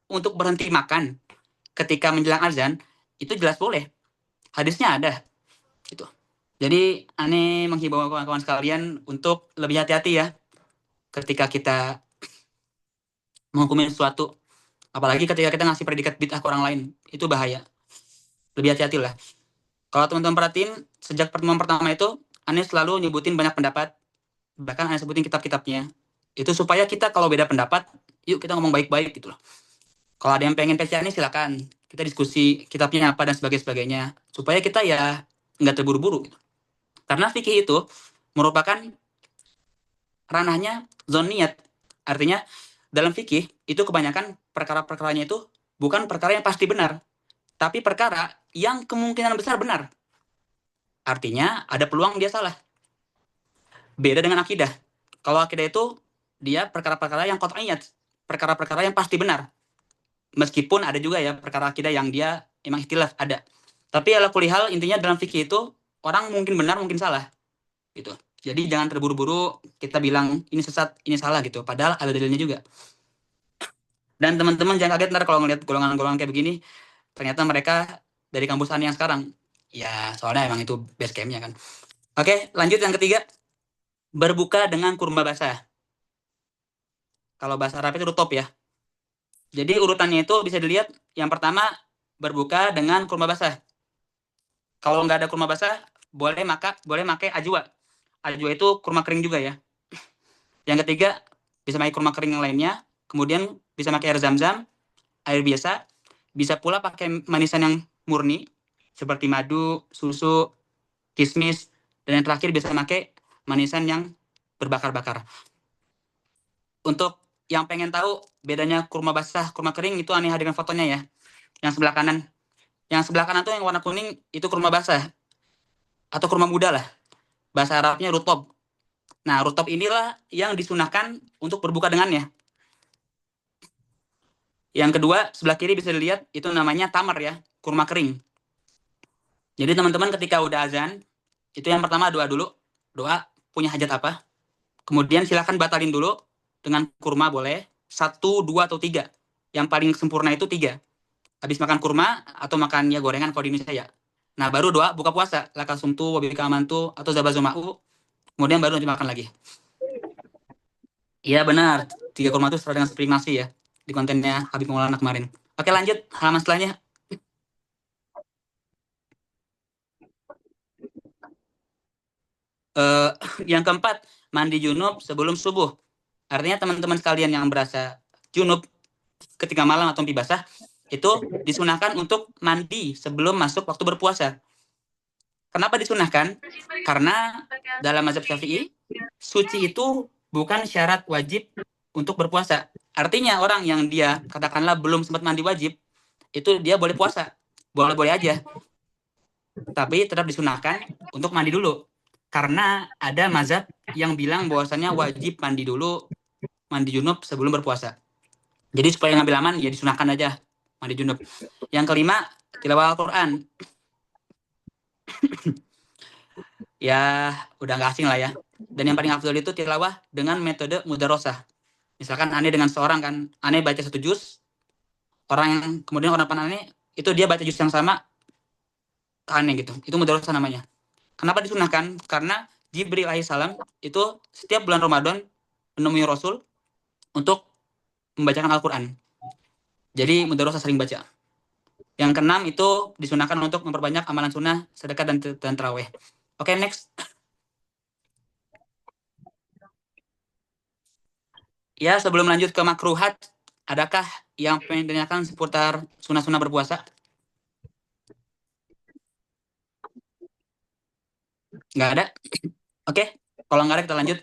untuk berhenti makan ketika menjelang azan, itu jelas boleh. Hadisnya ada. Gitu. Jadi aneh menghimbau kawan-kawan sekalian untuk lebih hati-hati ya ketika kita menghukum sesuatu. Apalagi ketika kita ngasih predikat bid'ah ke orang lain. Itu bahaya. Lebih hati-hati lah. Kalau teman-teman perhatiin, sejak pertemuan pertama itu, aneh selalu nyebutin banyak pendapat. Bahkan aneh sebutin kitab-kitabnya. Itu supaya kita kalau beda pendapat, yuk kita ngomong baik-baik gitu loh. Kalau ada yang pengen PC ini silakan. Kita diskusi kitabnya apa dan sebagainya. Supaya kita ya nggak terburu-buru gitu. Karena fikih itu merupakan ranahnya zoniyat. Artinya dalam fikih itu kebanyakan perkara-perkaranya itu bukan perkara yang pasti benar. Tapi perkara yang kemungkinan besar benar. Artinya ada peluang dia salah. Beda dengan akidah. Kalau akidah itu dia perkara-perkara yang qat'iyat, perkara-perkara yang pasti benar. Meskipun ada juga ya perkara akidah yang dia emang ikhtilaf, ada. Tapi ala kulli hal intinya dalam fikih itu orang mungkin benar, mungkin salah gitu. Jadi jangan terburu-buru kita bilang ini sesat, ini salah gitu. Padahal ada dalilnya juga. Dan teman-teman jangan kaget ntar kalau ngeliat golongan-golongan kayak begini, ternyata mereka dari kampus Ani yang sekarang. Ya, soalnya emang itu base camp-nya kan. Oke, lanjut yang ketiga. Berbuka dengan kurma basah. Kalau bahasa Arab itu rutop ya. Jadi urutannya itu bisa dilihat, yang pertama berbuka dengan kurma basah. Kalau nggak ada kurma basah, boleh pakai ajwa. Ajwa itu kurma kering juga ya. Yang ketiga, bisa pakai kurma kering yang lainnya. Kemudian bisa pakai air zam-zam, air biasa. Bisa pula pakai manisan yang murni, seperti madu, susu, kismis. Dan yang terakhir bisa pakai manisan yang berbakar-bakar. Untuk yang pengen tahu bedanya kurma basah, kurma kering, itu aneh dengan fotonya ya. Yang sebelah kanan. Yang sebelah kanan tuh yang warna kuning, itu kurma basah. Atau kurma muda lah. Bahasa Arabnya rutop. Nah, rutop inilah yang disunahkan untuk berbuka dengannya. Yang kedua, sebelah kiri bisa dilihat, itu namanya tamar ya, kurma kering. Jadi teman-teman ketika udah azan, itu yang pertama doa dulu. Doa punya hajat apa. Kemudian silakan batalin dulu dengan kurma boleh. 1, 2, atau 3. Yang paling sempurna itu 3. Habis makan kurma atau makan ya gorengan kalau di Indonesia ya. Nah, baru doa buka puasa. Laka sumtu, wabika amantu, atau zabazuma'u. Kemudian baru dimakan lagi. Iya benar, 3 kurma itu setara dengan sepiring nasi ya. Di kontennya Habib Maulana kemarin. Oke lanjut, halaman setelahnya. Yang keempat, mandi junub sebelum subuh. Artinya teman-teman sekalian yang berasa junub ketika malam atau mimpi basah, itu disunahkan untuk mandi sebelum masuk waktu berpuasa. Kenapa disunahkan? Karena dalam mazhab Syafi'i, suci itu bukan syarat wajib untuk berpuasa. Artinya orang yang dia katakanlah belum sempat mandi wajib, itu dia boleh puasa. Boleh-boleh aja. Tapi tetap disunahkan untuk mandi dulu. Karena ada mazhab yang bilang bahwasannya wajib mandi dulu, mandi junub sebelum berpuasa. Jadi supaya ngambil aman, ya disunahkan aja mandi junub. Yang kelima, tilawah Al-Quran. Ya, udah nggak asing lah ya. Dan yang paling afdal itu tilawah dengan metode mudarosah. Misalkan aneh dengan seorang kan, aneh baca 1 juz, kemudian orang depan aneh, itu dia baca juz yang sama ke aneh gitu. Itu mudarosah namanya. Kenapa disunahkan? Karena Jibril alaihissalam itu setiap bulan Ramadan menemui Rasul untuk membacakan Al-Quran. Jadi mudarosah sering baca. Yang keenam itu disunahkan untuk memperbanyak amalan sunnah, sedekah, dan tarawih. Oke, next. Ya, sebelum lanjut ke makruhat, adakah yang pengen ditanyakan seputar sunnah-sunnah berpuasa? Nggak ada? Oke, kalau nggak ada kita lanjut.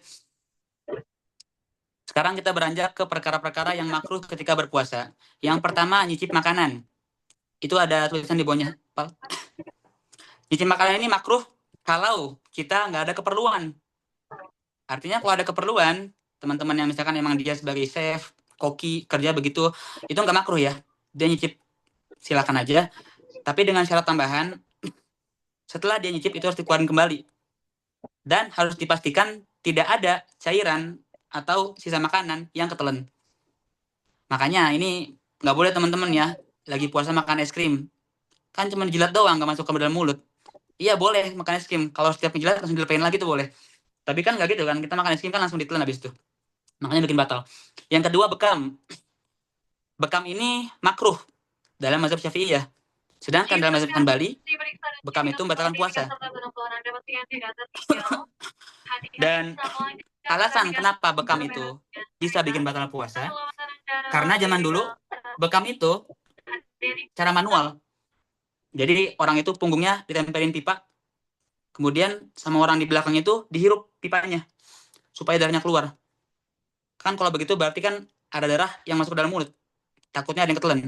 Sekarang kita beranjak ke perkara-perkara yang makruh ketika berpuasa. Yang pertama, nyicip makanan. Itu ada tulisan di bawahnya. Nyicip makanan ini makruh kalau kita nggak ada keperluan. Artinya kalau ada keperluan, teman-teman yang misalkan emang dia sebagai chef, koki, kerja begitu, itu nggak makruh ya. Dia nyicip, silakan aja. Tapi dengan syarat tambahan, setelah dia nyicip itu harus dikeluarin kembali. Dan harus dipastikan tidak ada cairan atau sisa makanan yang ketelen. Makanya ini nggak boleh teman-teman ya, lagi puasa makan es krim. Kan cuma dijilat doang, nggak masuk ke dalam mulut. Iya boleh makan es krim. Kalau setiap menjilat langsung dilepain lagi tuh boleh. Tapi kan nggak gitu kan, kita makan es krim kan langsung ditelan habis itu. Makanya bikin batal. Yang kedua, bekam. Bekam ini makruh dalam mazhab Syafi'i ya. Sedangkan dalam mazhab Hanbali, bekam itu membatalkan puasa. Dan alasan kenapa bekam itu bisa bikin batal puasa, karena zaman dulu bekam itu cara manual. Jadi orang itu punggungnya ditempelin pipa, kemudian sama orang di belakang itu dihirup pipanya supaya darahnya keluar. Kan kalau begitu berarti kan ada darah yang masuk ke dalam mulut. Takutnya ada yang ketelen.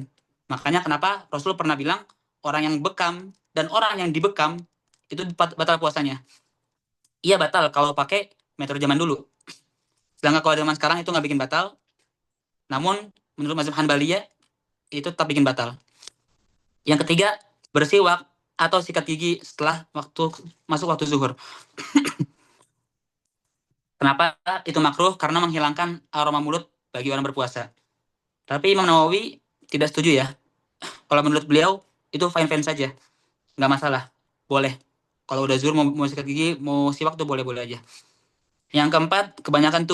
Makanya kenapa Rasul pernah bilang orang yang bekam dan orang yang dibekam itu batal puasanya. Iya batal kalau pakai metode zaman dulu. Sedangkan kalau zaman sekarang itu nggak bikin batal. Namun menurut mazhab Hanbaliyah itu tetap bikin batal. Yang ketiga, bersiwak atau sikat gigi setelah masuk waktu zuhur. Kenapa itu makruh? Karena menghilangkan aroma mulut bagi orang berpuasa. Tapi Imam Nawawi tidak setuju ya. Kalau menurut beliau itu fine-fine saja, nggak masalah, boleh. Kalau udah zuhur mau sikat gigi, mau siwak tuh boleh-boleh aja. Yang keempat, kebanyakan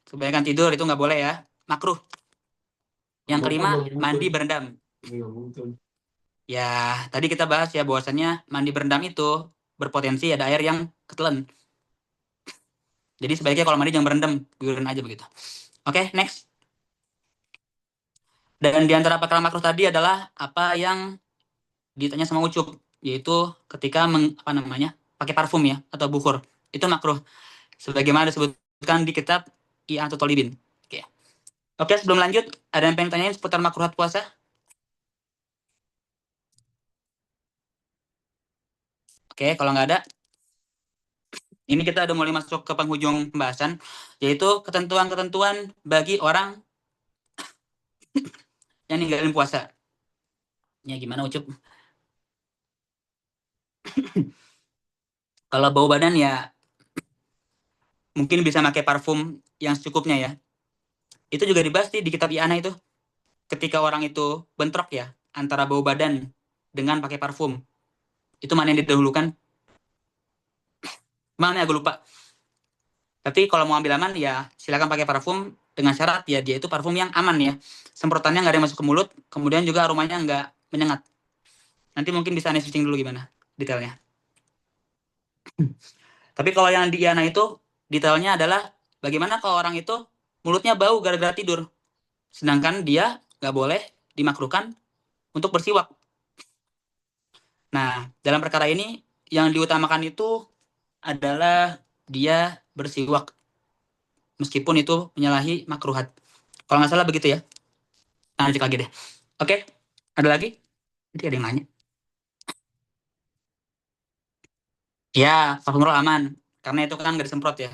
kebanyakan tidur itu nggak boleh ya, makruh. Yang kelima, mandi berendam. Ya, tadi kita bahas ya bahwasannya mandi berendam itu berpotensi ada air yang ketelan. Jadi sebaiknya kalau mandi jangan berendam, guyuran aja begitu. Oke, next. Dan di antara perkara makruh tadi adalah apa yang ditanya sama Ucup, yaitu ketika pakai parfum ya atau bukhur. Itu makruh. Sebagaimana disebutkan di kitab I'anatul Talibin. Oke. Oke, sebelum lanjut, ada yang pengen tanyain seputar makruhat puasa? Oke, kalau nggak ada, ini kita udah mulai masuk ke penghujung pembahasan, yaitu ketentuan-ketentuan bagi orang yang ninggalin puasa. Ya gimana Ucup? Kalau bau badan ya mungkin bisa pakai parfum yang secukupnya ya. Itu juga dibahas di kitab I'anah itu. Ketika orang itu bentrok ya antara bau badan dengan pakai parfum. Itu mana yang didahulukan? Mana aku lupa. Tapi kalau mau ambil aman ya silakan pakai parfum dengan syarat ya dia itu parfum yang aman ya. Semprotannya nggak ada yang masuk ke mulut, kemudian juga aromanya nggak menyengat. Nanti mungkin bisa aneh switching dulu gimana detailnya. Tapi kalau yang di Iana itu detailnya adalah bagaimana kalau orang itu mulutnya bau gara-gara tidur. Sedangkan dia nggak boleh dimakruhkan untuk bersiwak. Nah, dalam perkara ini yang diutamakan itu adalah dia bersiwak. Meskipun itu menyalahi makruhat. Kalau nggak salah begitu ya. Nah, cek lagi deh. Oke, ada lagi? Nanti ada yang nanya. Ya, parfum roll aman. Karena itu kan nggak disemprot ya.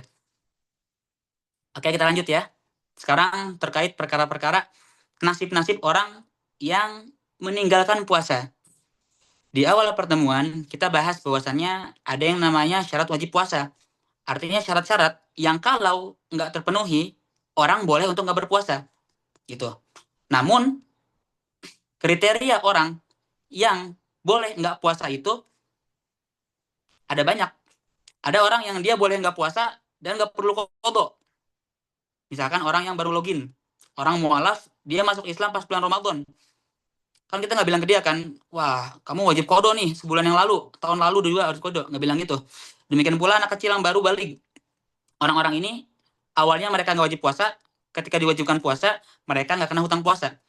Oke, kita lanjut ya. Sekarang terkait perkara-perkara nasib-nasib orang yang meninggalkan puasa. Di awal pertemuan, kita bahas bahwasannya ada yang namanya syarat wajib puasa. Artinya syarat-syarat yang kalau nggak terpenuhi, orang boleh untuk nggak berpuasa. Gitu. Namun, kriteria orang yang boleh nggak puasa itu ada banyak. Ada orang yang dia boleh nggak puasa dan nggak perlu qodho. Misalkan orang yang baru login. Orang mualaf, dia masuk Islam pas bulan Ramadan. Kan kita nggak bilang ke dia kan, wah kamu wajib qodho nih sebulan yang lalu, tahun lalu juga harus qodho. Nggak bilang gitu. Demikian pula anak kecil yang baru balik. Orang-orang ini, awalnya mereka nggak wajib puasa, ketika diwajibkan puasa, mereka nggak kena hutang puasa.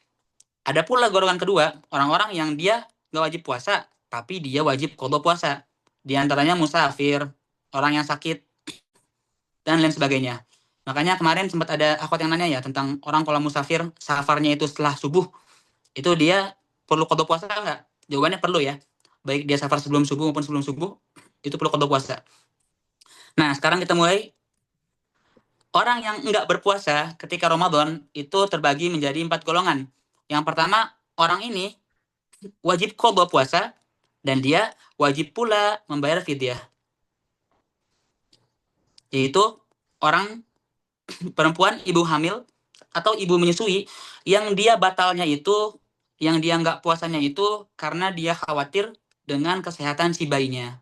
Ada pula golongan kedua, orang-orang yang dia nggak wajib puasa, tapi dia wajib qodho puasa. Di antaranya musafir, orang yang sakit, dan lain sebagainya. Makanya kemarin sempat ada akhwat yang nanya ya tentang orang kalau musafir, safarnya itu setelah subuh, itu dia perlu qodho puasa nggak? Jawabannya perlu ya. Baik dia safar sebelum subuh maupun sebelum subuh, itu perlu qodho puasa. Nah, sekarang kita mulai. Orang yang enggak berpuasa ketika Ramadan itu terbagi menjadi 4 golongan. Yang pertama, orang ini wajib qodho puasa dan dia wajib pula membayar fidyah. Yaitu orang perempuan ibu hamil atau ibu menyusui yang dia batalnya itu, yang dia nggak puasanya itu karena dia khawatir dengan kesehatan si bayinya.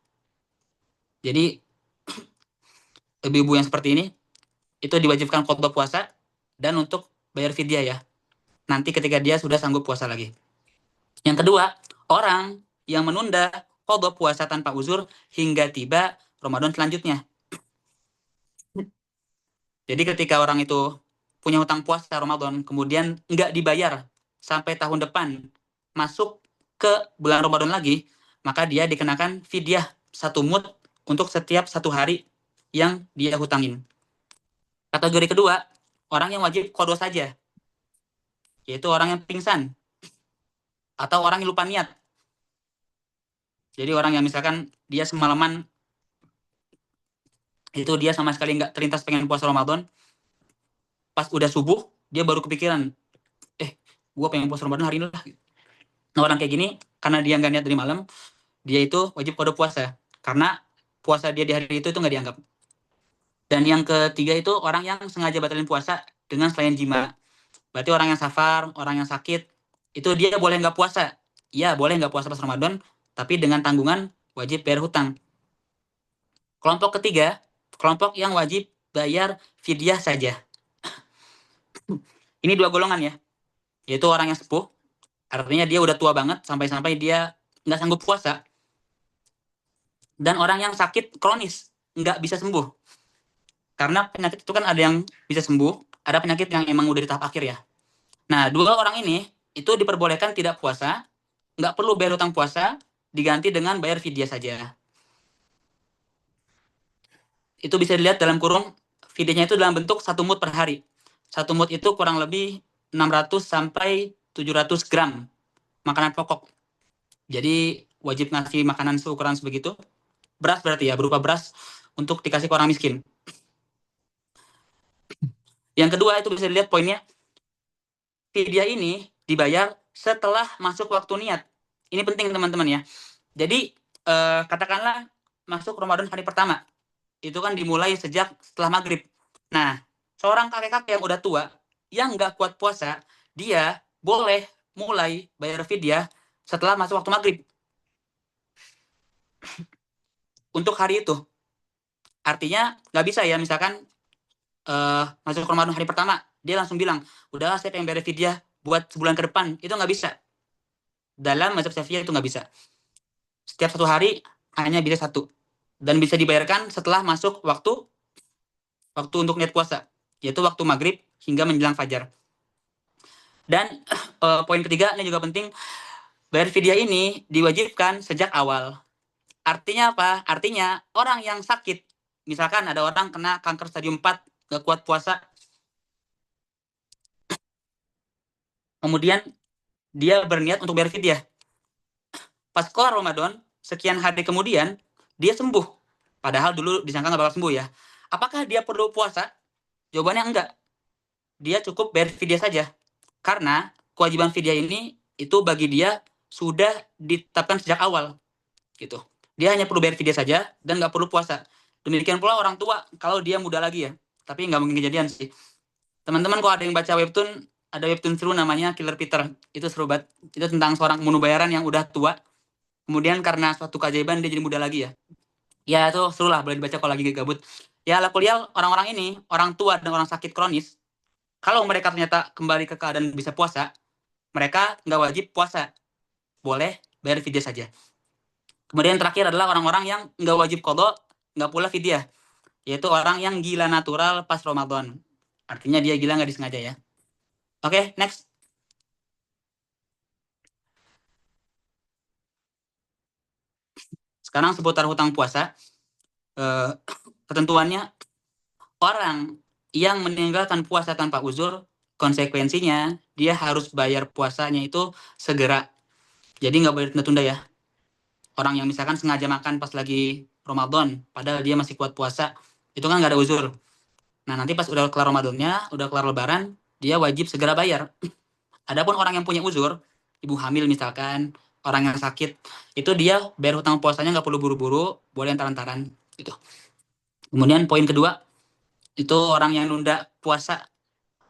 Jadi ibu-ibu yang seperti ini itu diwajibkan qodho puasa dan untuk bayar fidyah ya. Nanti ketika dia sudah sanggup puasa lagi. Yang kedua, orang yang menunda qodho puasa tanpa uzur hingga tiba Ramadan selanjutnya. Jadi ketika orang itu punya hutang puasa Ramadan, kemudian nggak dibayar sampai tahun depan, masuk ke bulan Ramadan lagi, maka dia dikenakan fidyah 1 mud untuk setiap 1 hari yang dia hutangin. Kategori kedua, orang yang wajib qodho saja, yaitu orang yang pingsan, atau orang yang lupa niat. Jadi orang yang misalkan dia semalaman Itu dia sama sekali nggak terlintas pengen puasa Ramadan. Pas udah subuh, dia baru kepikiran, gue pengen puasa Ramadan hari ini lah. Nah, orang kayak gini, karena dia nggak niat dari malam, dia itu wajib qada puasa. Karena puasa dia di hari itu nggak dianggap. Dan yang ketiga itu orang yang sengaja batalin puasa dengan selain jima. Berarti orang yang safar, orang yang sakit, itu dia boleh nggak puasa. Iya, boleh nggak puasa pas Ramadan, tapi dengan tanggungan wajib bayar hutang. Kelompok ketiga, kelompok yang wajib bayar fidyah saja. Ini dua golongan ya, yaitu orang yang sepuh, artinya dia udah tua banget sampai-sampai dia nggak sanggup puasa. Dan orang yang sakit kronis, nggak bisa sembuh. Karena penyakit itu kan ada yang bisa sembuh, ada penyakit yang emang udah di tahap akhir ya. Nah, dua orang ini itu diperbolehkan tidak puasa, nggak perlu bayar hutang puasa, diganti dengan bayar fidyah saja. Itu bisa dilihat dalam kurung, fidyahnya itu dalam bentuk 1 mud per hari. 1 mud itu kurang lebih 600 sampai 700 gram makanan pokok. Jadi wajib ngasih makanan seukuran sebegitu. Beras berarti ya, berupa beras untuk dikasih ke orang miskin. Yang kedua itu bisa dilihat poinnya, fidyah ini dibayar setelah masuk waktu niat. Ini penting teman-teman ya. Jadi katakanlah masuk Ramadan hari pertama, itu kan dimulai sejak setelah maghrib. Nah, seorang kakek-kakek yang udah tua, yang nggak kuat puasa, dia boleh mulai bayar fidyah setelah masuk waktu maghrib. Untuk hari itu. Artinya nggak bisa ya, misalkan masuk Ramadan hari pertama, dia langsung bilang, udah saya pengen bayar fidyah buat sebulan ke depan. Itu nggak bisa. Dalam mazhab Syafi'iyah itu nggak bisa. Setiap 1 hari hanya bisa 1. Dan bisa dibayarkan setelah masuk waktu untuk niat puasa, yaitu waktu maghrib hingga menjelang fajar. Dan poin ketiga, ini juga penting, bayar fidyah ini diwajibkan sejak awal. Artinya apa? Artinya orang yang sakit, misalkan ada orang kena kanker stadium 4, gak kuat puasa, kemudian dia berniat untuk bayar fidyah. Pas keluar Ramadan, sekian hari kemudian, dia sembuh. Padahal dulu disangka gak bakal sembuh ya. Apakah dia perlu puasa? Jawabannya enggak. Dia cukup bayar fidyah saja. Karena kewajiban fidyah ini itu bagi dia sudah ditetapkan sejak awal. Gitu. Dia hanya perlu bayar fidyah saja dan nggak perlu puasa. Demikian pula orang tua kalau dia muda lagi ya. Tapi nggak mungkin kejadian sih. Teman-teman kalau ada yang baca webtoon, ada webtoon seru namanya Killer Peter. Itu seru banget. Itu tentang seorang pembunuh bayaran yang udah tua. Kemudian karena suatu keajaiban dia jadi muda lagi ya. Ya itu seru lah, boleh dibaca kalau lagi gabut. Ya ala kuliah, orang-orang ini, orang tua dan orang sakit kronis, kalau mereka ternyata kembali ke keadaan bisa puasa, mereka nggak wajib puasa. Boleh bayar fidyah saja. Kemudian terakhir adalah orang-orang yang nggak wajib qada, nggak pula fidyah. Yaitu orang yang gila natural pas Ramadan. Artinya dia gila nggak disengaja ya. Oke, next. Sekarang seputar hutang puasa. Ketentuannya, orang yang meninggalkan puasa tanpa uzur, konsekuensinya dia harus bayar puasanya itu segera. Jadi nggak boleh tunda-tunda ya. Orang yang misalkan sengaja makan pas lagi Ramadan, padahal dia masih kuat puasa, itu kan nggak ada uzur. Nah, nanti pas udah kelar Ramadannya, udah kelar Lebaran, dia wajib segera bayar. Adapun orang yang punya uzur, ibu hamil misalkan, orang yang sakit, itu dia bayar hutang puasanya nggak perlu buru-buru, boleh antar-antaran. Gitu. Kemudian poin kedua, itu orang yang nunda puasa,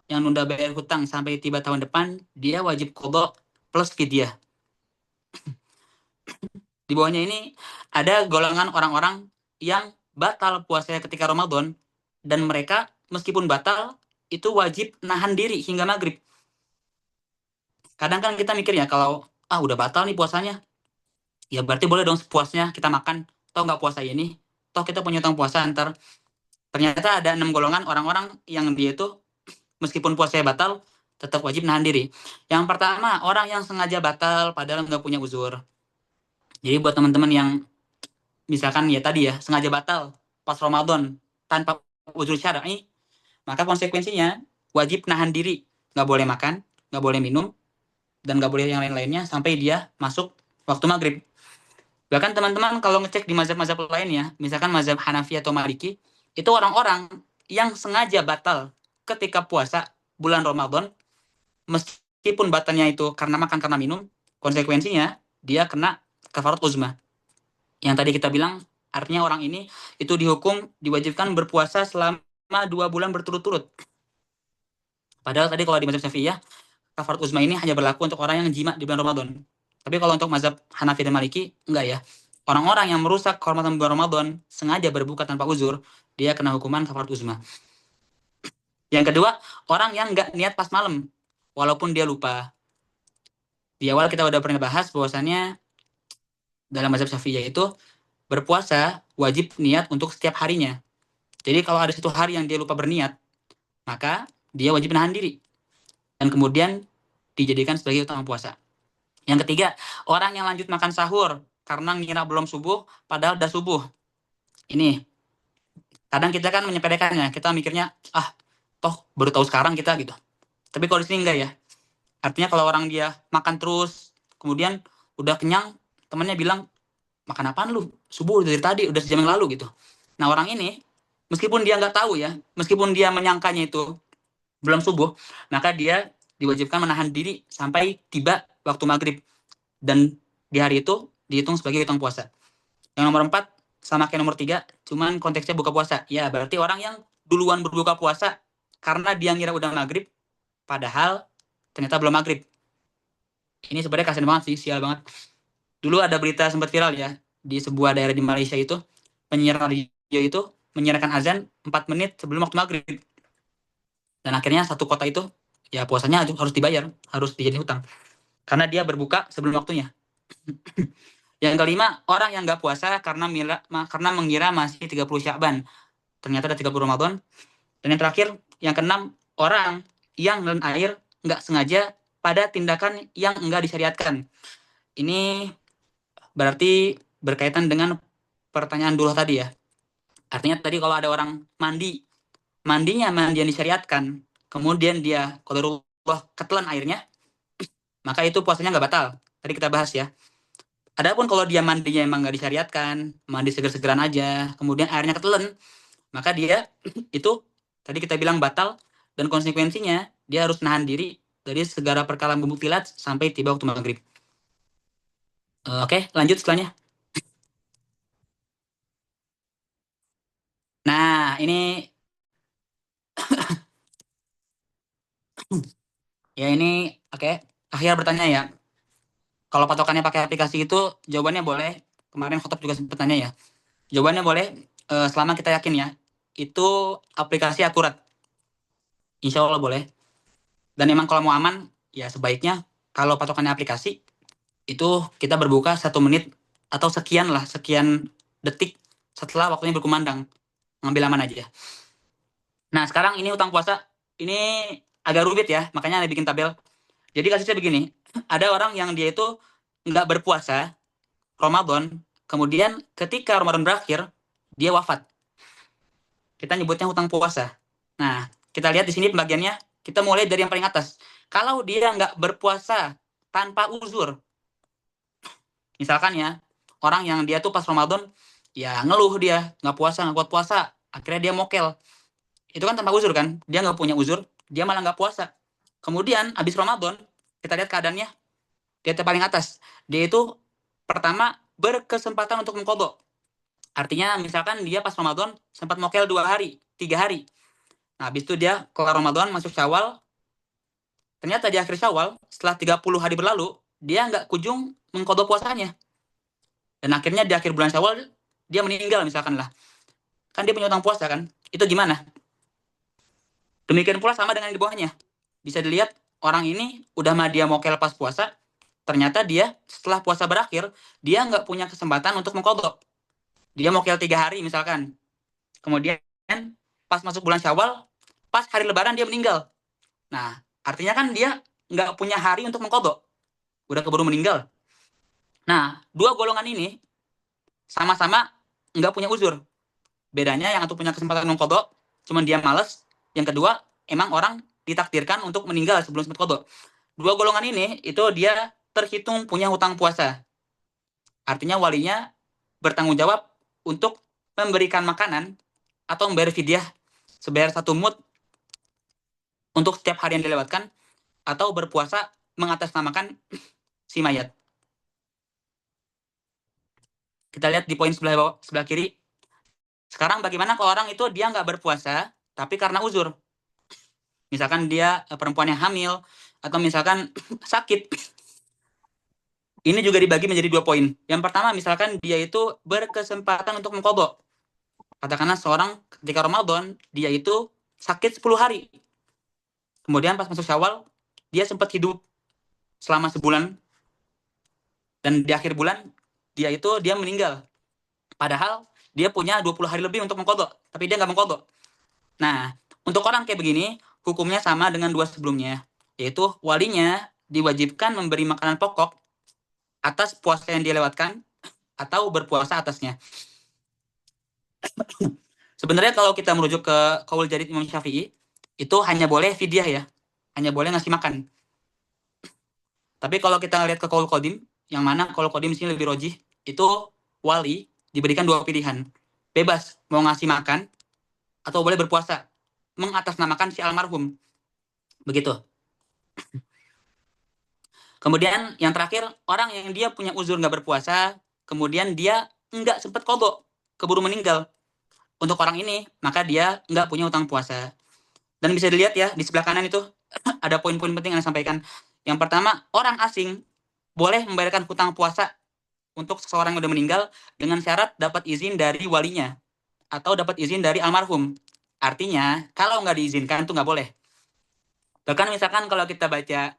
yang nunda bayar hutang sampai tiba tahun depan, dia wajib qada plus fidyah. Di bawahnya ini ada golongan orang-orang yang batal puasanya ketika Ramadan, dan mereka meskipun batal, itu wajib nahan diri hingga maghrib. Kadang kan kita mikir ya, kalau udah batal nih puasanya, ya berarti boleh dong sepuasnya kita makan, toh nggak puasa ini, toh kita punya utang puasa antar. Ternyata ada 6 golongan orang-orang yang dia itu meskipun puasanya batal, tetap wajib nahan diri. Yang pertama, orang yang sengaja batal padahal nggak punya uzur. Jadi buat teman-teman yang misalkan ya tadi ya, sengaja batal pas Ramadan tanpa uzur syar'i, maka konsekuensinya wajib nahan diri. Nggak boleh makan, nggak boleh minum, dan nggak boleh yang lain-lainnya sampai dia masuk waktu maghrib. Bahkan teman-teman kalau ngecek di mazhab-mazhab lainnya, misalkan mazhab Hanafi atau Maliki, itu orang-orang yang sengaja batal ketika puasa bulan Ramadan, meskipun batalnya itu karena makan karena minum, konsekuensinya dia kena kafarat uzma. Yang tadi kita bilang, artinya orang ini itu dihukum diwajibkan berpuasa selama 2 bulan berturut-turut. Padahal tadi kalau di mazhab Syafi'iyah, kafarat uzma ini hanya berlaku untuk orang yang jima di bulan Ramadan. Tapi kalau untuk mazhab Hanafi dan Maliki, enggak ya. Orang-orang yang merusak kehormatan bulan Ramadan, sengaja berbuka tanpa uzur, dia kena hukuman kafarat uzma. Yang kedua, orang yang enggak niat pas malam, walaupun dia lupa. Di awal kita udah pernah bahas bahwasannya dalam mazhab Syafi'iyah itu berpuasa wajib niat untuk setiap harinya. Jadi kalau ada satu hari yang dia lupa berniat, maka dia wajib menahan diri dan kemudian dijadikan sebagai utama puasa. Yang ketiga, orang yang lanjut makan sahur karena ngira belum subuh, padahal udah subuh. Ini kadang kita kan menyepelekannya, kita mikirnya toh baru tahu sekarang kita gitu. Tapi kalau di sini enggak ya. Artinya kalau orang dia makan terus, kemudian udah kenyang, temannya bilang, makan apaan lu? Subuh dari tadi, udah sejam yang lalu gitu. Nah orang ini, meskipun dia nggak tahu ya, meskipun dia menyangkanya itu belum subuh, maka dia diwajibkan menahan diri sampai tiba waktu maghrib. Dan di hari itu dihitung sebagai hitung puasa. Yang nomor 4, sama kayak nomor 3, cuman konteksnya buka puasa. Ya berarti orang yang duluan berbuka puasa karena dia ngira udah maghrib, padahal ternyata belum maghrib. Ini sebenarnya kasian banget sih, sial banget. Dulu ada berita sempat viral ya, di sebuah daerah di Malaysia itu, penyiar radio itu menyiarkan azan 4 menit sebelum waktu maghrib. Dan akhirnya satu kota itu, ya puasanya harus dibayar, harus dijadiin hutang. Karena dia berbuka sebelum waktunya. Yang kelima, orang yang nggak puasa karena mengira masih 30 Sya'ban. Ternyata ada 30 Ramadan. Dan yang terakhir, yang keenam, orang yang menelan air nggak sengaja pada tindakan yang nggak disyariatkan. Ini berarti berkaitan dengan pertanyaan dulu tadi ya. Artinya tadi kalau ada orang mandinya mandi yang disyariatkan, kemudian dia qadarullah ketelan airnya, maka itu puasanya nggak batal. Tadi kita bahas ya. Adapun kalau dia mandinya emang nggak disyariatkan, mandi seger-segeran aja, kemudian airnya ketelan, maka dia itu tadi kita bilang batal, dan konsekuensinya dia harus nahan diri dari segala perkara mubtilat sampai tiba waktu maghrib. Oke, lanjut setelahnya. Nah, ini ya ini oke. Akhir bertanya ya. Kalau patokannya pakai aplikasi itu, jawabannya boleh. Kemarin Khotop juga sempat tanya ya. Jawabannya boleh, selama kita yakin ya, itu aplikasi akurat. Insya Allah boleh. Dan emang kalau mau aman, ya sebaiknya kalau patokannya aplikasi, itu kita berbuka 1 menit atau sekian detik setelah waktunya berkumandang. Ngambil aman aja. Nah sekarang ini hutang puasa, ini agak rumit ya, makanya ada bikin tabel. Jadi kasusnya begini, ada orang yang dia itu nggak berpuasa Ramadan, kemudian ketika Ramadan berakhir, dia wafat. Kita nyebutnya hutang puasa. Nah, kita lihat di sini pembagiannya, kita mulai dari yang paling atas. Kalau dia nggak berpuasa tanpa uzur, misalkan ya, orang yang dia tuh pas Ramadan, ya ngeluh dia, nggak kuat puasa, akhirnya dia mokel. Itu kan tanpa uzur kan, dia nggak punya uzur, dia malah nggak puasa. Kemudian, habis Ramadan, kita lihat keadaannya, dia paling atas. Dia itu pertama berkesempatan untuk mengqadha. Artinya misalkan dia pas Ramadan sempat mokel 2 hari, 3 hari. Nah, habis itu dia kelar Ramadan masuk Syawal. Ternyata di akhir Syawal, setelah 30 hari berlalu, dia nggak kunjung mengqadha puasanya. Dan akhirnya di akhir bulan Syawal dia meninggal misalkan lah. Kan dia punya utang puasa kan? Itu gimana? Demikian pula sama dengan di bawahnya. Bisa dilihat orang ini udah mah dia mokel pas puasa, ternyata dia setelah puasa berakhir, dia nggak punya kesempatan untuk mengqadha. Dia mokel 3 hari misalkan. Kemudian pas masuk bulan Syawal, pas hari Lebaran dia meninggal. Nah, artinya kan dia nggak punya hari untuk mengqadha. Udah keburu meninggal. Nah, 2 golongan ini sama-sama nggak punya uzur. Bedanya yang satu punya kesempatan mengqadha, cuman dia malas. Yang kedua, emang orang ditakdirkan untuk meninggal sebelum sempat qadha. 2 golongan ini itu dia terhitung punya hutang puasa. Artinya walinya bertanggung jawab untuk memberikan makanan atau membayar fidyah sebayar 1 mud untuk setiap hari yang dilewatkan, atau berpuasa mengatasnamakan si mayat. Kita lihat di poin sebelah kiri. Sekarang bagaimana kalau orang itu dia nggak berpuasa, tapi karena uzur. Misalkan dia perempuan yang hamil, atau misalkan sakit. Ini juga dibagi menjadi 2 poin. Yang pertama, misalkan dia itu berkesempatan untuk mengqadha. Katakanlah seorang ketika Ramadan, dia itu sakit 10 hari. Kemudian pas masuk Syawal, dia sempat hidup selama sebulan. Dan di akhir bulan, dia meninggal. Padahal dia punya 20 hari lebih untuk mengqadha, tapi dia nggak mengqadha. Nah, untuk orang kayak begini, hukumnya sama dengan 2 sebelumnya, yaitu walinya diwajibkan memberi makanan pokok atas puasa yang dia lewatkan atau berpuasa atasnya. Sebenarnya kalau kita merujuk ke qaul jadid Imam Syafi'i, itu hanya boleh fidyah ya, hanya boleh ngasih makan. Tapi kalau kita lihat ke qaul qadim, yang mana qaul qadim sini lebih rojih, itu wali diberikan 2 pilihan. Bebas mau ngasih makan atau boleh berpuasa mengatasnamakan si almarhum. Begitu. Kemudian yang terakhir, orang yang dia punya uzur nggak berpuasa, kemudian dia nggak sempat qadha, keburu meninggal. Untuk orang ini, maka dia nggak punya hutang puasa. Dan bisa dilihat ya, di sebelah kanan itu ada poin-poin penting yang saya sampaikan. Yang pertama, orang asing boleh membayarkan hutang puasa untuk seseorang yang sudah meninggal dengan syarat dapat izin dari walinya atau dapat izin dari almarhum. Artinya, kalau nggak diizinkan itu nggak boleh. Bahkan misalkan kalau kita baca,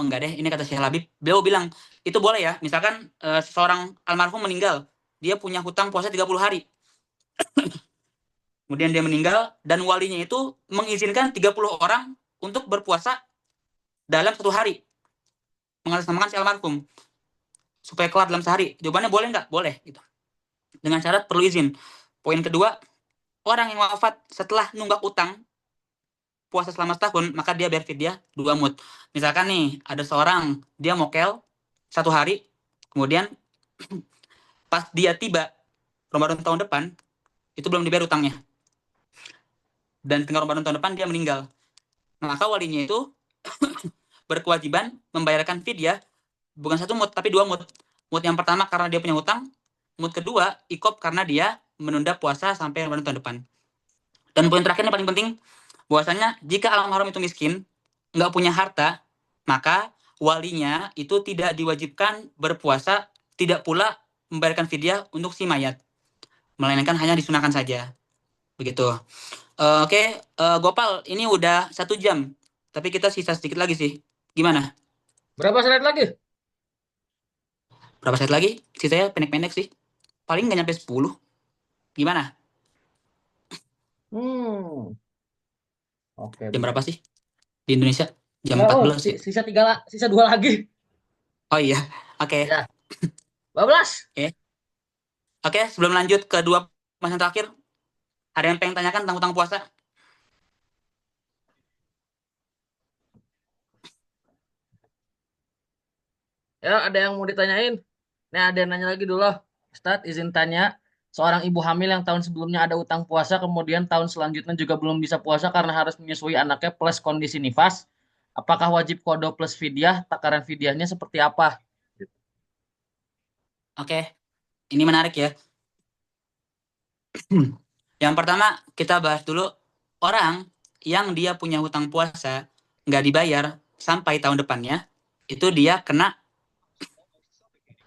oh enggak deh, ini kata Syekh Labib, beliau bilang, itu boleh ya, misalkan seseorang almarhum meninggal, dia punya hutang puasa 30 hari. Kemudian dia meninggal, dan walinya itu mengizinkan 30 orang untuk berpuasa dalam 1 hari. Mengatasnamakan si almarhum. Supaya kelar dalam sehari. Jawabannya boleh nggak? Boleh. Gitu. Dengan syarat perlu izin. Poin kedua, orang yang wafat setelah nunggak utang, puasa selama setahun, maka dia bayar fidyah 2 mud. Misalkan nih, ada seorang, dia mokel 1 hari, kemudian pas dia tiba Ramadan tahun depan, itu belum dibayar utangnya. Dan tengah Ramadan tahun depan dia meninggal. Maka walinya itu berkewajiban membayarkan fidyah bukan 1 mud, tapi 2 mud. Mud yang pertama karena dia punya hutang, mud kedua ikop karena dia menunda puasa sampai Ramadan tahun depan. Dan poin terakhir ini paling penting, bahwasanya jika almarhum itu miskin, nggak punya harta, maka walinya itu tidak diwajibkan berpuasa, tidak pula membayarkan fidyah untuk si mayat, melainkan hanya disunahkan saja. Begitu. Oke, Gopal, ini udah 1 jam, tapi kita sisa sedikit lagi sih. Gimana? Berapa slide lagi? Berapa slide lagi? Sisanya pendek-pendek sih. Paling nggak nyampe 10. Gimana? Oke. Jam berapa sih? Di Indonesia? Jam Oh, 14 sih. sisa 2 lagi. Oh iya, oke. Ya. 12. Oke, sebelum lanjut ke 2 pertanyaan terakhir, ada yang pengen tanyakan tentang hutang puasa? Ya, ada yang mau ditanyain? Nah, ada yang nanya lagi dulu. Ustadz, izin tanya. Seorang ibu hamil yang tahun sebelumnya ada utang puasa, kemudian tahun selanjutnya juga belum bisa puasa karena harus menyusui anaknya plus kondisi nifas. Apakah wajib qadha plus fidyah? Takaran fidyahnya seperti apa? Oke, ini menarik ya. Yang pertama, kita bahas dulu orang yang dia punya hutang puasa nggak dibayar sampai tahun depannya, itu dia kena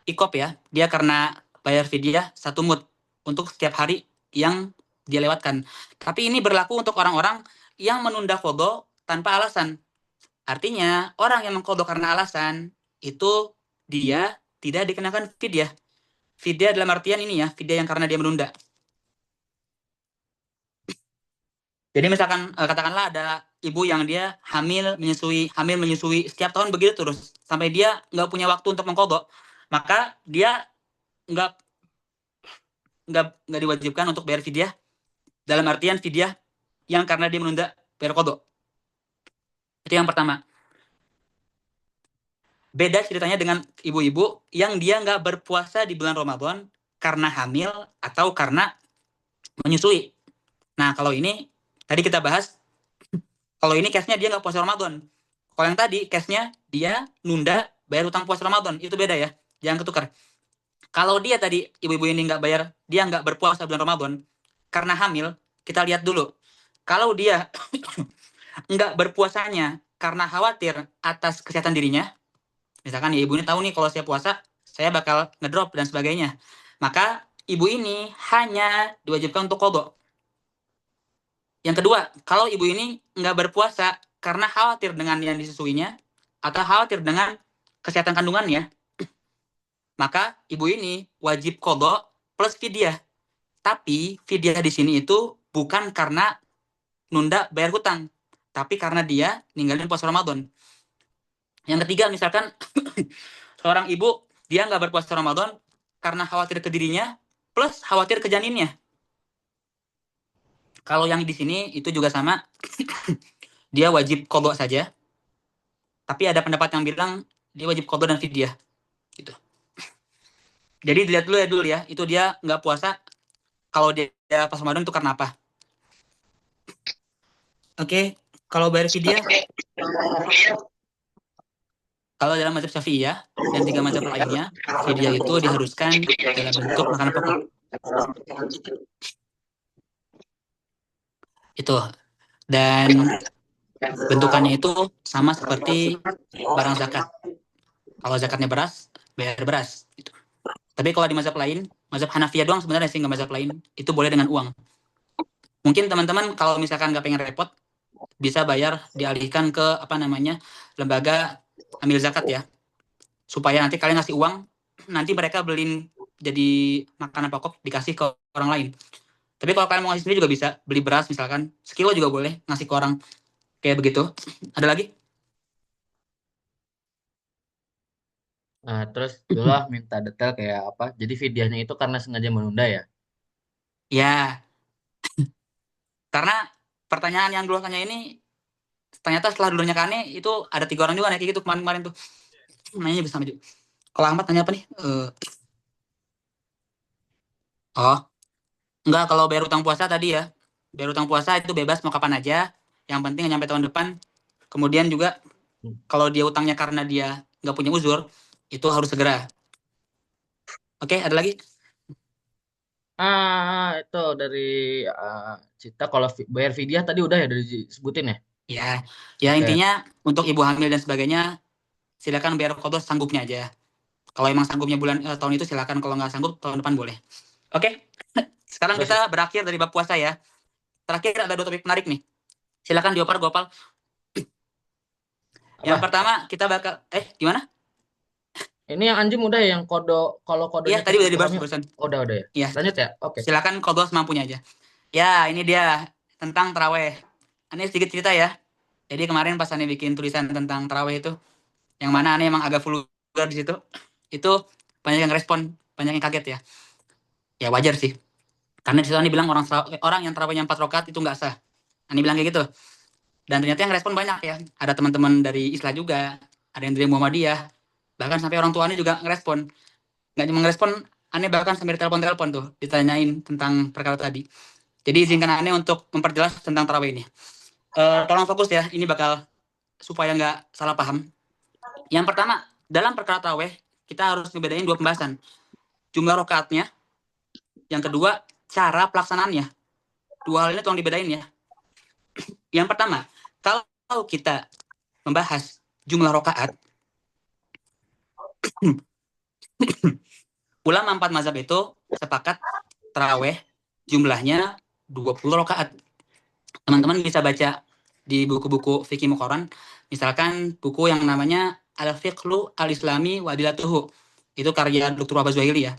ikop ya. Dia karena bayar fidyah 1 mud untuk setiap hari yang dia lewatkan. Tapi ini berlaku untuk orang-orang yang menunda qadha tanpa alasan. Artinya, orang yang mengqadha karena alasan, itu dia tidak dikenakan fidyah. Fidyah dalam artian ini ya, fidyah yang karena dia menunda. Jadi misalkan katakanlah ada ibu yang dia hamil menyusui setiap tahun begitu terus sampai dia nggak punya waktu untuk mengqadha, maka dia nggak diwajibkan untuk bayar fidyah dalam artian fidyah yang karena dia menunda bayar qadha. Itu yang pertama. Beda ceritanya dengan ibu-ibu yang dia nggak berpuasa di bulan Ramadan karena hamil atau karena menyusui. Nah, kalau ini tadi kita bahas, kalau ini case-nya dia nggak puasa Ramadan. Kalau yang tadi case-nya dia nunda bayar utang puasa Ramadan, itu beda ya, jangan ketukar. Kalau dia tadi ibu-ibu ini nggak bayar, dia nggak berpuasa bulan Ramadan karena hamil, kita lihat dulu. Kalau dia nggak berpuasanya karena khawatir atas kesehatan dirinya, misalkan ya ibu ini tahu nih kalau saya puasa, saya bakal ngedrop dan sebagainya. Maka ibu ini hanya diwajibkan untuk qadha. Yang kedua, kalau ibu ini nggak berpuasa karena khawatir dengan yang disusuinya atau khawatir dengan kesehatan kandungannya, maka ibu ini wajib qadha plus fidyah. Tapi fidyah di sini itu bukan karena nunda bayar hutang, tapi karena dia ninggalin puasa Ramadan. Yang ketiga, misalkan seorang ibu dia nggak berpuasa Ramadan karena khawatir ke dirinya plus khawatir ke janinnya. Kalau yang di sini itu juga sama, dia wajib qadha saja. Tapi ada pendapat yang bilang dia wajib qadha dan fidyah. Gitu. Jadi dilihat dulu ya, itu dia nggak puasa kalau dia pas Ramadan itu karena apa? Oke, kalau bayar fidyah, kalau dalam mazhab Syafi'iyah dan 3 mazhab lainnya, fidyah itu diharuskan dalam bentuk makanan pokok. Itu. Dan bentukannya itu sama seperti barang zakat. Kalau zakatnya beras, bayar beras. Gitu. Tapi kalau di mazhab lain, mazhab Hanafiyah doang sebenarnya sih, nggak mazhab lain, itu boleh dengan uang. Mungkin teman-teman kalau misalkan nggak pengen repot, bisa bayar dialihkan ke lembaga amil zakat ya, supaya nanti kalian ngasih uang, nanti mereka beliin jadi makanan pokok dikasih ke orang lain. Tapi kalau kalian mau ngasih sendiri juga bisa, beli beras misalkan sekilo juga boleh ngasih ke orang kayak begitu. Ada lagi? Nah, terus dulu minta detail kayak apa. Jadi fidyahnya itu karena sengaja menunda ya. Ya, karena pertanyaan yang dulu tanya ini ternyata setelah dulunya Kane itu ada 3 orang juga kayak gitu kemarin tuh. Nanya bisa sama juga. Kalau Ahmad tanya apa nih? Oh, enggak, kalau bayar utang puasa tadi ya. Bayar utang puasa itu bebas mau kapan aja. Yang penting nyampe tahun depan. Kemudian juga kalau dia utangnya karena dia nggak punya uzur, itu harus segera. Oke, ada lagi? Itu dari Cita kalau bayar fidyah tadi udah ya udah disebutin ya. Ya, ya Oke. intinya untuk ibu hamil dan sebagainya, silakan bayar qadha sanggupnya aja. Kalau emang sanggupnya tahun itu silakan, kalau nggak sanggup tahun depan boleh. Oke, sekarang Terus kita berakhir dari bab puasa ya. Terakhir ada 2 topik menarik nih. Silakan diopar, Gopal. Yang apa? pertama kita bakal gimana? Ini yang anjing udah ya yang kalau Iya, kodenya tadi kita udah ibu dibahas hamil. barusan. Oh, udah ya. Iya, Lanjut ya. Oke. silakan qadha semampunya aja. Ya, ini dia tentang taraweh. Ini sedikit cerita ya. Jadi kemarin pas Ane bikin tulisan tentang taraweh itu, yang mana Ane emang agak vulgar di situ, itu banyak yang respon, banyak yang kaget ya. Ya wajar sih. Karena di situ Ane bilang orang yang tarawehnya 4 rakaat itu nggak sah. Ane bilang kayak gitu. Dan ternyata yang respon banyak ya. Ada teman-teman dari Islam juga, ada yang dari Muhammadiyah, bahkan sampai orang tuanya juga ngerespon. Nggak cuma ngerespon, Ane bahkan sampai telepon-telepon tuh, ditanyain tentang perkara tadi. Jadi izinkan Ane untuk memperjelas tentang tarawih ini. Tolong fokus ya, ini bakal supaya nggak salah paham. Yang pertama, dalam perkara tarawih, kita harus ngebedain 2 pembahasan. Jumlah rakaatnya, yang kedua, cara pelaksanaannya. 2 hal ini tolong dibedain ya. Yang pertama, kalau kita membahas jumlah rakaat, ulama 4 mazhab itu sepakat tarawih jumlahnya 20 rakaat. Teman-teman bisa baca di buku-buku fikih Muqarran, misalkan buku yang namanya Al-Fiqhu Al-Islami wa Adilatuhu. Itu karya Dr. Wahbah Zuhaili ya.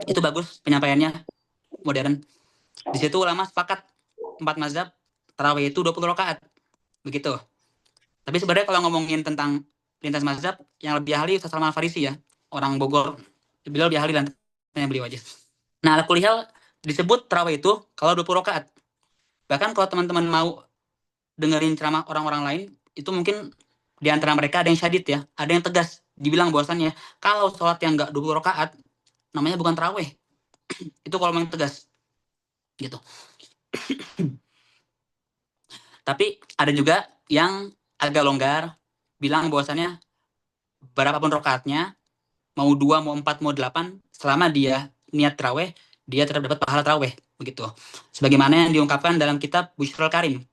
Itu bagus penyampaiannya, modern. Di situ ulama sepakat 4 mazhab tarawih itu 20 rakaat. Begitu. Tapi sebenarnya kalau ngomongin tentang lintas mazhab, yang lebih ahli Ustaz Salman Al-Farisi ya, orang Bogor. Beliau lebih ahli, dan tanya beliau aja. Nah, al-kulihal disebut tarawih itu kalau 20 rakaat. Bahkan kalau teman-teman mau dengerin ceramah orang-orang lain, itu mungkin di antara mereka ada yang syadid ya, ada yang tegas, dibilang bahwasannya kalau sholat yang nggak 20 rakaat, namanya bukan tarawih. Itu kalau memang tegas. gitu. Tapi ada juga yang agak longgar, bilang bahwasannya berapapun rokaatnya, mau 2, mau 4, mau 8, selama dia niat taraweh, dia tetap dapat pahala taraweh, begitu. Sebagaimana yang diungkapkan dalam kitab Busyrul Karim.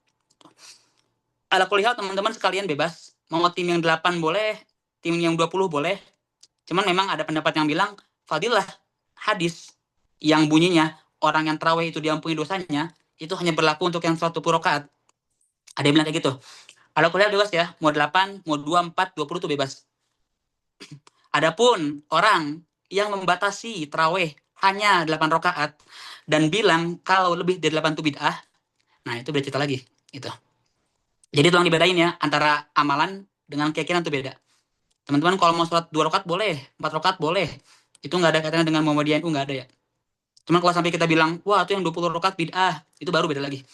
Ala kulihat teman-teman sekalian bebas, mau tim yang 8 boleh, tim yang 20 boleh. Cuman memang ada pendapat yang bilang, fadilah hadis yang bunyinya orang yang taraweh itu diampuni dosanya, itu hanya berlaku untuk yang 120 rakaat. Ada yang bilang kayak gitu. Ala kulihat bebas ya, mau 8, mau 2, 4, 20 itu bebas. Adapun orang yang membatasi taraweh hanya 8 rakaat dan bilang kalau lebih dari 8 itu bid'ah, nah itu beda cerita lagi gitu. Jadi tolong dibedain ya, antara amalan dengan keyakinan itu beda. Teman-teman kalau mau sholat 2 rakaat boleh, 4 rakaat boleh. Itu nggak ada kaitannya dengan Muhammadiyah, itu nggak ada ya. Cuma kalau sampai kita bilang, wah itu yang 20 rakaat bid'ah, itu baru beda lagi.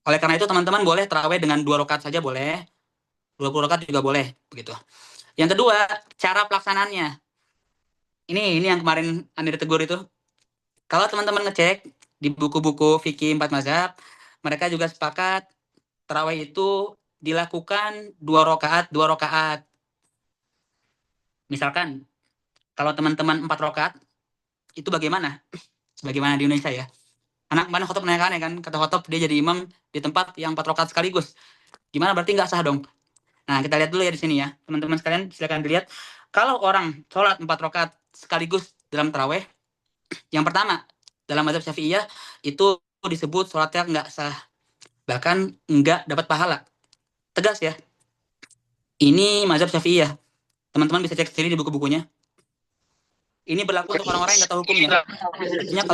Oleh karena itu teman-teman boleh taraweh dengan 2 rakaat saja boleh, 20 rakaat juga boleh, begitu. Yang kedua, cara pelaksanaannya. Ini yang kemarin Anda ditegur itu. Kalau teman-teman ngecek di buku-buku fikih 4 mazhab, mereka juga sepakat tarawih itu dilakukan 2 rakaat, 2 rakaat. Misalkan kalau teman-teman 4 rakaat, itu bagaimana? Sebagaimana di Indonesia ya. Anak mana khotib menanyakan ya kan, kata khotib dia jadi imam di tempat yang 4 rakaat sekaligus. Gimana berarti nggak sah dong? Nah, kita lihat dulu ya di sini ya. Teman-teman sekalian silakan dilihat. Kalau orang sholat 4 rakaat sekaligus dalam tarawih, yang pertama, dalam mazhab Syafi'iyah itu disebut sholatnya nggak sah. Bahkan nggak dapat pahala. Tegas ya. Ini mazhab Syafi'iyah. Teman-teman bisa cek sendiri di buku-bukunya. Ini berlaku untuk orang-orang yang nggak tahu hukumnya. Artinya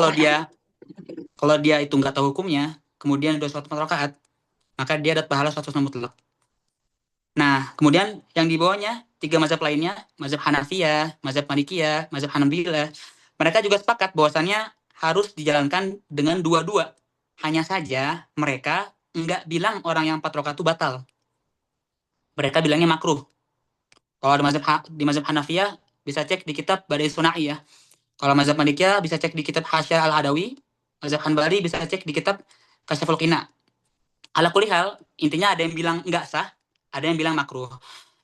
kalau dia itu nggak tahu hukumnya, kemudian udah sholat 4 rakaat, maka dia dapat pahala 100 mutlak. Nah, kemudian yang di bawahnya, 3 mazhab lainnya, mazhab Hanafiyah, mazhab Malikiyah, mazhab Hanabilah, mereka juga sepakat bahwasannya harus dijalankan dengan 2-2. Hanya saja mereka nggak bilang orang yang 4 rakaat itu batal. Mereka bilangnya makruh. Kalau di mazhab Hanafiyah, bisa cek di kitab Badai Suna'i ya. Kalau mazhab Malikiyah, bisa cek di kitab Hasya Al-Hadawi. Mazhab Hanbali bisa cek di kitab Kasyaful Qina. Ala kulihal, intinya ada yang bilang nggak sah, ada yang bilang makruh.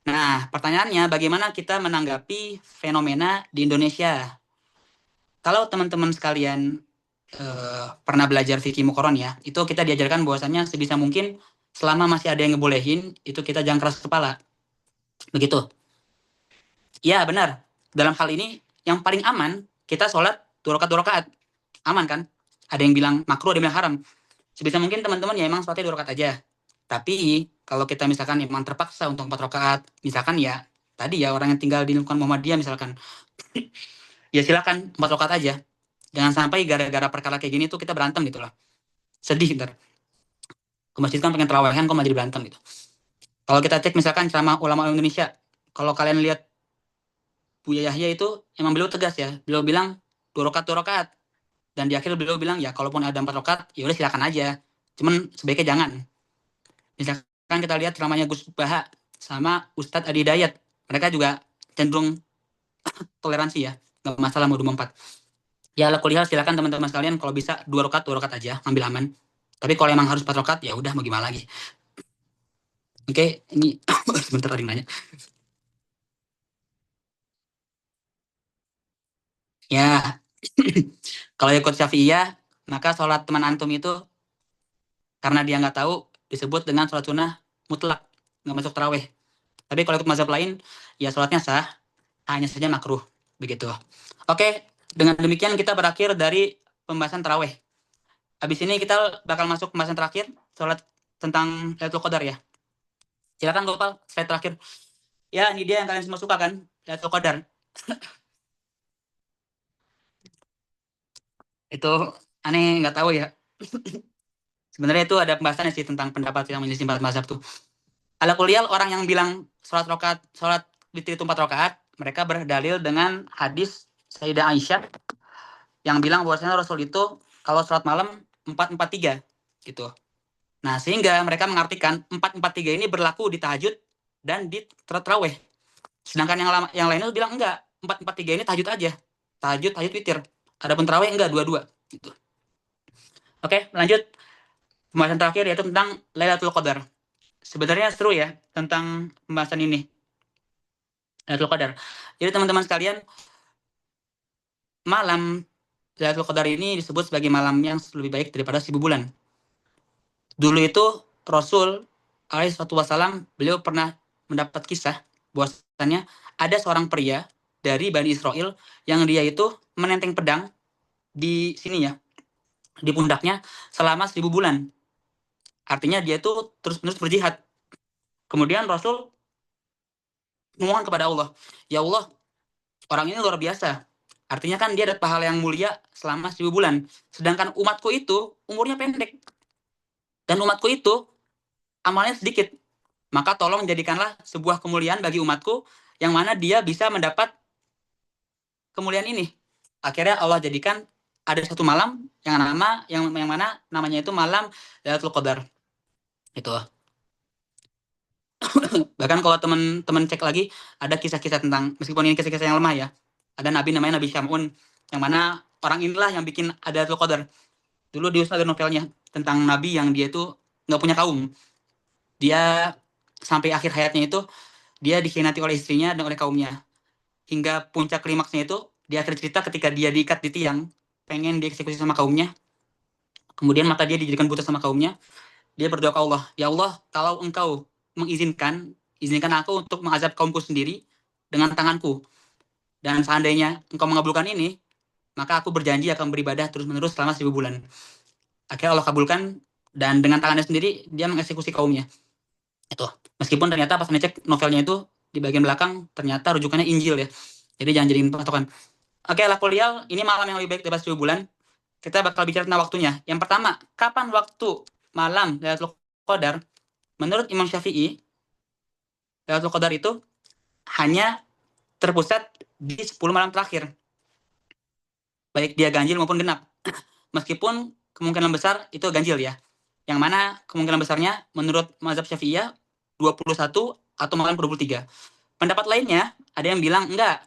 Nah, pertanyaannya bagaimana kita menanggapi fenomena di Indonesia? Kalau teman-teman sekalian pernah belajar fikih muqaron ya, itu kita diajarkan bahwasannya sebisa mungkin selama masih ada yang ngebolehin, itu kita jangan keras kepala. Begitu. Ya, benar. Dalam hal ini, yang paling aman, kita sholat 2 rakaat 2 rakaat. Aman kan? Ada yang bilang makruh, ada yang bilang haram. Sebisa mungkin teman-teman ya emang sholatnya 2 rakaat aja. Tapi kalau kita misalkan emang terpaksa untuk 4 rakaat, misalkan ya tadi ya orang yang tinggal di lingkungan Muhammadiyah misalkan, ya silakan 4 rakaat aja. Jangan sampai gara-gara perkara kayak gini tuh kita berantem gitu loh. Sedih ntar. Ke masjid kan pengen terawehan kok malah jadi berantem gitu. Kalau kita cek misalkan ceramah ulama Indonesia, kalau kalian lihat Buya Yahya itu emang beliau tegas ya. Beliau bilang 2 rakaat 2 rakaat. Dan di akhir beliau bilang ya kalaupun ada 4 rakaat ya udah silakan aja. Cuman sebaiknya jangan. Misalkan kita lihat ceramahnya Gus Baha sama Ustadz Adi Dayat, mereka juga cenderung toleransi ya, nggak masalah mau 24. Ya ala kuliah silakan teman-teman sekalian kalau bisa 2 rakaat 2 rakaat aja, ambil aman. Tapi kalau emang harus 4 rakaat ya udah mau gimana lagi. Oke, ini sebentar tadi nanya. Ya, kalau ikut Syafi'iyah, maka sholat teman antum itu karena dia nggak tahu disebut dengan sholat sunnah mutlak, nggak masuk taraweh. Tapi kalau ikut mazhab lain, ya sholatnya sah, hanya saja makruh. Begitu. Oke, dengan demikian kita berakhir dari pembahasan taraweh. Habis ini kita bakal masuk pembahasan terakhir, sholat tentang Lailatul Qadar ya. Silakan Gopal, slide terakhir. Ya, ini dia yang kalian semua suka kan, Lailatul Qadar. Itu aneh nggak tahu ya. Sebenarnya itu ada pembahasannya sih tentang pendapat yang menyelisih 4 mazhab tuh. Ala kuliah orang yang bilang sholat witir itu 4 rakaat, mereka berdalil dengan hadis Sayyidah Aisyah yang bilang bahwasanya Rasul itu kalau sholat malam 4-4-3 gitu. Nah, sehingga mereka mengartikan 4-4-3 ini berlaku di tahajud dan di tarawih. Sedangkan yang lainnya bilang enggak, 4-4-3 ini tahajud aja. Tahajud witir. Adapun tarawih enggak, 2-2. Gitu. Oke, lanjut pembahasan terakhir yaitu tentang Lailatul Qadar. Sebenarnya seru ya tentang pembahasan ini, Lailatul Qadar. Jadi teman-teman sekalian, malam Lailatul Qadar ini disebut sebagai malam yang lebih baik daripada 1000 bulan. Dulu itu Rasul Alaihissalam beliau pernah mendapat kisah bahwasannya ada seorang pria dari Bani Israel yang dia itu menenteng pedang di sini ya, di pundaknya selama 1000 bulan. Artinya dia itu terus-menerus berjihad. Kemudian Rasul memohon kepada Allah, ya Allah, orang ini luar biasa. Artinya kan dia dapat pahala yang mulia selama 1000 bulan. Sedangkan umatku itu umurnya pendek. Dan umatku itu amalnya sedikit. Maka tolong jadikanlah sebuah kemuliaan bagi umatku yang mana dia bisa mendapat kemuliaan ini. Akhirnya Allah jadikan ada satu malam yang mana namanya itu malam Lailatul Qadar. Itu. Bahkan kalau teman-teman cek lagi ada kisah-kisah tentang, meskipun ini kisah-kisah yang lemah ya. Ada nabi namanya Nabi Syamun yang mana orang inilah yang bikin ada Lailatul Qadar. Dulu di ada novelnya tentang nabi yang dia itu nggak punya kaum. Dia sampai akhir hayatnya itu dia dikhianati oleh istrinya dan oleh kaumnya. Hingga puncak klimaksnya itu di akhir cerita ketika dia diikat di tiang, pengen dieksekusi sama kaumnya. Kemudian maka dia dijadikan buta sama kaumnya. Dia berdoa ke Allah, ya Allah, kalau engkau mengizinkan, izinkan aku untuk mengazab kaumku sendiri dengan tanganku. Dan seandainya engkau mengabulkan ini, maka aku berjanji akan beribadah terus-menerus selama 1000 bulan. Akhirnya Allah kabulkan, dan dengan tangannya sendiri dia mengeksekusi kaumnya. Itu. Meskipun ternyata pas ngecek novelnya itu di bagian belakang ternyata rujukannya Injil ya. Jadi jangan jadiin patokan. Oke, lah kuliah ini malam yang lebih baik daripada 1000 bulan. Kita bakal bicara tentang waktunya. Yang pertama, kapan waktu malam Lailatul Qadar? Menurut Imam Syafi'i, Lailatul Qadar itu hanya terpusat di 10 malam terakhir. Baik dia ganjil maupun genap. Meskipun kemungkinan besar itu ganjil ya. Yang mana kemungkinan besarnya menurut mazhab Syafi'iyah 21 atau malam 23. Pendapat lainnya ada yang bilang enggak,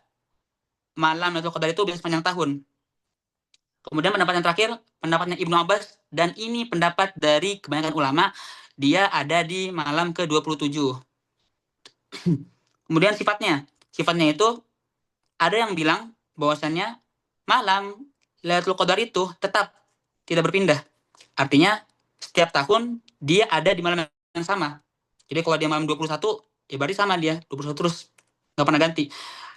malam Lailatul Qadar itu bisa sepanjang tahun. Kemudian pendapat yang terakhir, pendapatnya Ibnu Abbas, dan ini pendapat dari kebanyakan ulama, dia ada di malam ke-27. Kemudian sifatnya itu ada yang bilang bahwasannya malam Lailatul Qadar itu tetap tidak berpindah. Artinya setiap tahun dia ada di malam yang sama. Jadi kalau dia malam 21, ya berarti sama dia 21 terus, nggak pernah ganti.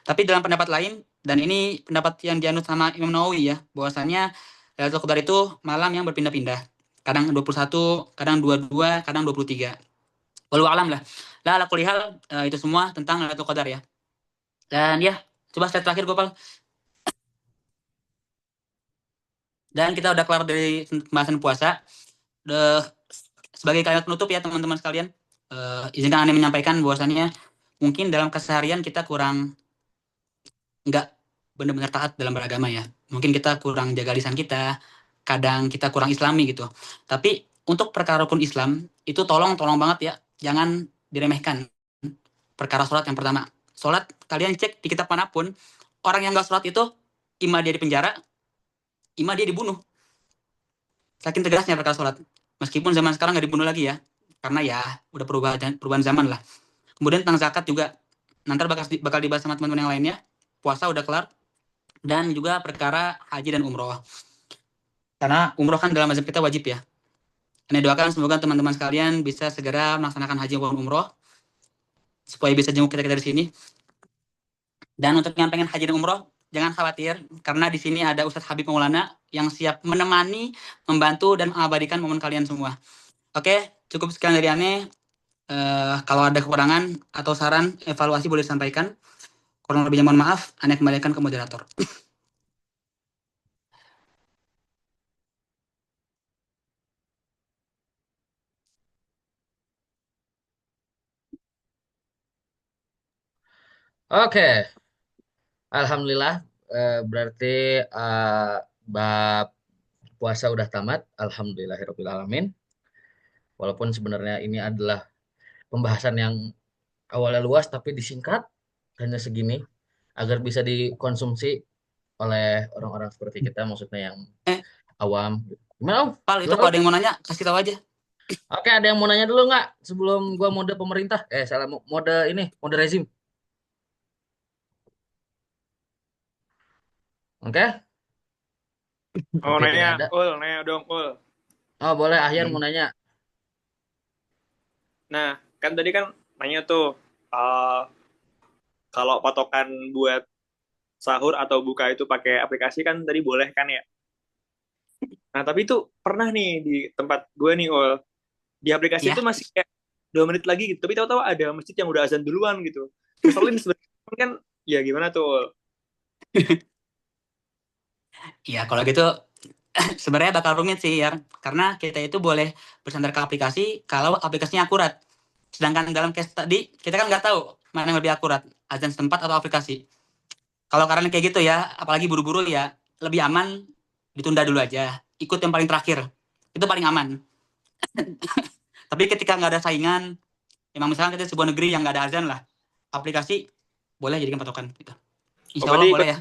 Tapi dalam pendapat lain, dan ini pendapat yang dianut sama Imam Nawawi ya, bahwasannya Lailatul Qadar itu malam yang berpindah-pindah. Kadang 21, kadang 22, kadang 23. Walau alam lah. Lah ala kulihal, itu semua tentang Lailatul Qadar ya. Dan ya, coba slide terakhir Gopal. Dan kita udah kelar dari pembahasan puasa. Sebagai kalimat penutup ya teman-teman sekalian, izinkan Anda menyampaikan bahwasannya mungkin dalam keseharian kita kurang nggak benar-benar taat dalam beragama ya. Mungkin kita kurang jaga lisan kita, kadang kita kurang islami gitu. Tapi untuk perkara rukun Islam, itu tolong banget ya, jangan diremehkan. Perkara sholat yang pertama. Sholat, kalian cek di kitab manapun, orang yang nggak sholat itu, ima dia di penjara, ima dia dibunuh. Saking tegasnya perkara sholat. Meskipun zaman sekarang nggak dibunuh lagi ya, karena ya udah perubahan zaman lah. Kemudian tentang zakat juga, nanti bakal dibahas sama teman-teman yang lainnya. Puasa udah kelar, dan juga perkara haji dan umroh. Karena umroh kan dalam mazhab kita wajib ya. Ini doakan semoga teman-teman sekalian bisa segera melaksanakan haji maupun umroh supaya bisa jenguk kita dari sini. Dan untuk yang pengen haji dan umroh, jangan khawatir karena di sini ada Ustadz Habib Maulana yang siap menemani, membantu dan mengabadikan momen kalian semua. Oke, cukup sekian dari Ane. Kalau ada kekurangan atau saran evaluasi boleh disampaikan. Kurang lebihnya mohon maaf, Ane kembalikan ke moderator. Oke, Alhamdulillah. Berarti bab puasa udah tamat. Alhamdulillahirabbil alamin. Walaupun sebenarnya ini adalah pembahasan yang awalnya luas tapi disingkat hanya segini agar bisa dikonsumsi oleh orang-orang seperti kita, maksudnya yang awam. Gimana Om? Pal, itu Gimana kalau Om? ada yang mau nanya, kasih tahu aja. Oke, ada yang mau nanya dulu nggak sebelum gua mode pemerintah? Salah mode ini, mode rezim. Oke, Mau oke tidak nanya, ada. nanya dong, Ul. Oh boleh, Ahyan mau nanya. Nah, kan tadi kan nanya tuh, eh, kalau patokan buat sahur atau buka itu pakai aplikasi kan tadi boleh kan ya? Nah, tapi itu pernah nih di tempat gue nih, Ul. Di aplikasi itu Ya, masih kayak 2 menit lagi gitu. Tapi tahu-tahu ada masjid yang udah azan duluan gitu. Ngeselin sebenarnya kan, ya gimana tuh, Ul? ya kalau gitu sebenarnya bakal rumit sih ya, karena kita itu boleh bersandar ke aplikasi kalau aplikasinya akurat. Sedangkan dalam case tadi kita kan nggak tahu mana yang lebih akurat, azan setempat atau aplikasi. Kalau karena kayak gitu ya, apalagi buru-buru ya, lebih aman ditunda dulu aja. Ikut yang paling terakhir, itu paling aman. Tapi ketika nggak ada saingan, emang misalnya kita di sebuah negeri yang nggak ada azan lah, aplikasi boleh jadikan patokan. Gitu. Oh, Insya Allah berarti boleh ya.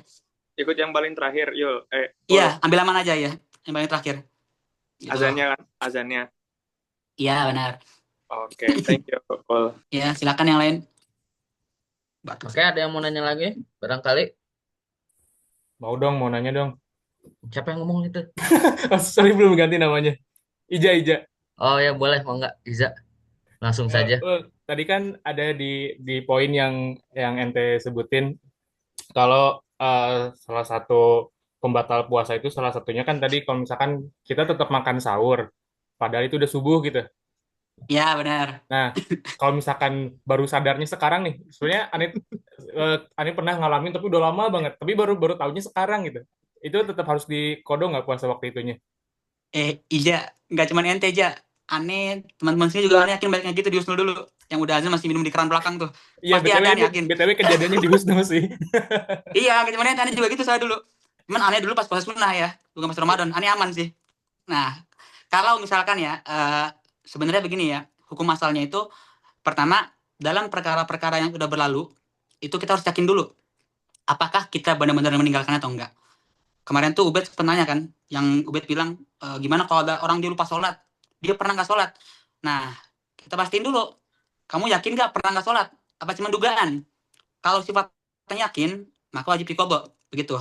ikut yang paling terakhir, Yul. Iya, Ul, ambil aman aja ya, yang paling terakhir. Gitu. azannya kan, azannya. Iya benar. Oke, thank you, Ul. Ya silakan yang lain. Batuk. Oke, ada yang mau nanya lagi? Barangkali. Mau nanya dong. Siapa yang ngomong itu? Oh, sorry belum ganti namanya. Ija. Oh ya boleh, mau nggak Iza? Langsung saja. Tadi kan ada di poin yang ente sebutin kalau salah satu pembatal puasa itu salah satunya kan tadi kalau misalkan kita tetap makan sahur, padahal itu udah subuh gitu. Ya benar. Nah, kalau misalkan baru sadarnya sekarang nih, sebenarnya Ani pernah ngalamin tapi udah lama banget, tapi baru tahunya sekarang gitu. Itu tetap harus dikodong nggak puasa waktu itunya? Ija, nggak cuma ente aja. Aneh, teman-teman sini juga aneh yakin baliknya gitu di Husnul dulu. Yang udah azan masih minum di keran belakang tuh. Iya, Pasti BTW ada ini aneh yakin. BTW kejadiannya di Wisnu sih. Iya, nggak cuma ente, aneh juga gitu saya dulu. Cuman aneh dulu pas puasa sunnah ya, bukan pas Ramadan. Aneh aman sih. Nah, kalau misalkan ya, sebenarnya begini ya, hukum asalnya itu pertama dalam perkara-perkara yang sudah berlalu itu kita harus yakin dulu apakah kita benar-benar meninggalkan atau enggak. Kemarin tuh Ubed penanya kan, yang Ubed bilang gimana kalau ada orang dia lupa sholat, dia pernah nggak sholat. Nah, kita pastiin dulu, kamu yakin nggak pernah nggak sholat? Apa cuma dugaan? Kalau sifatnya yakin, maka wajib diqodho, begitu.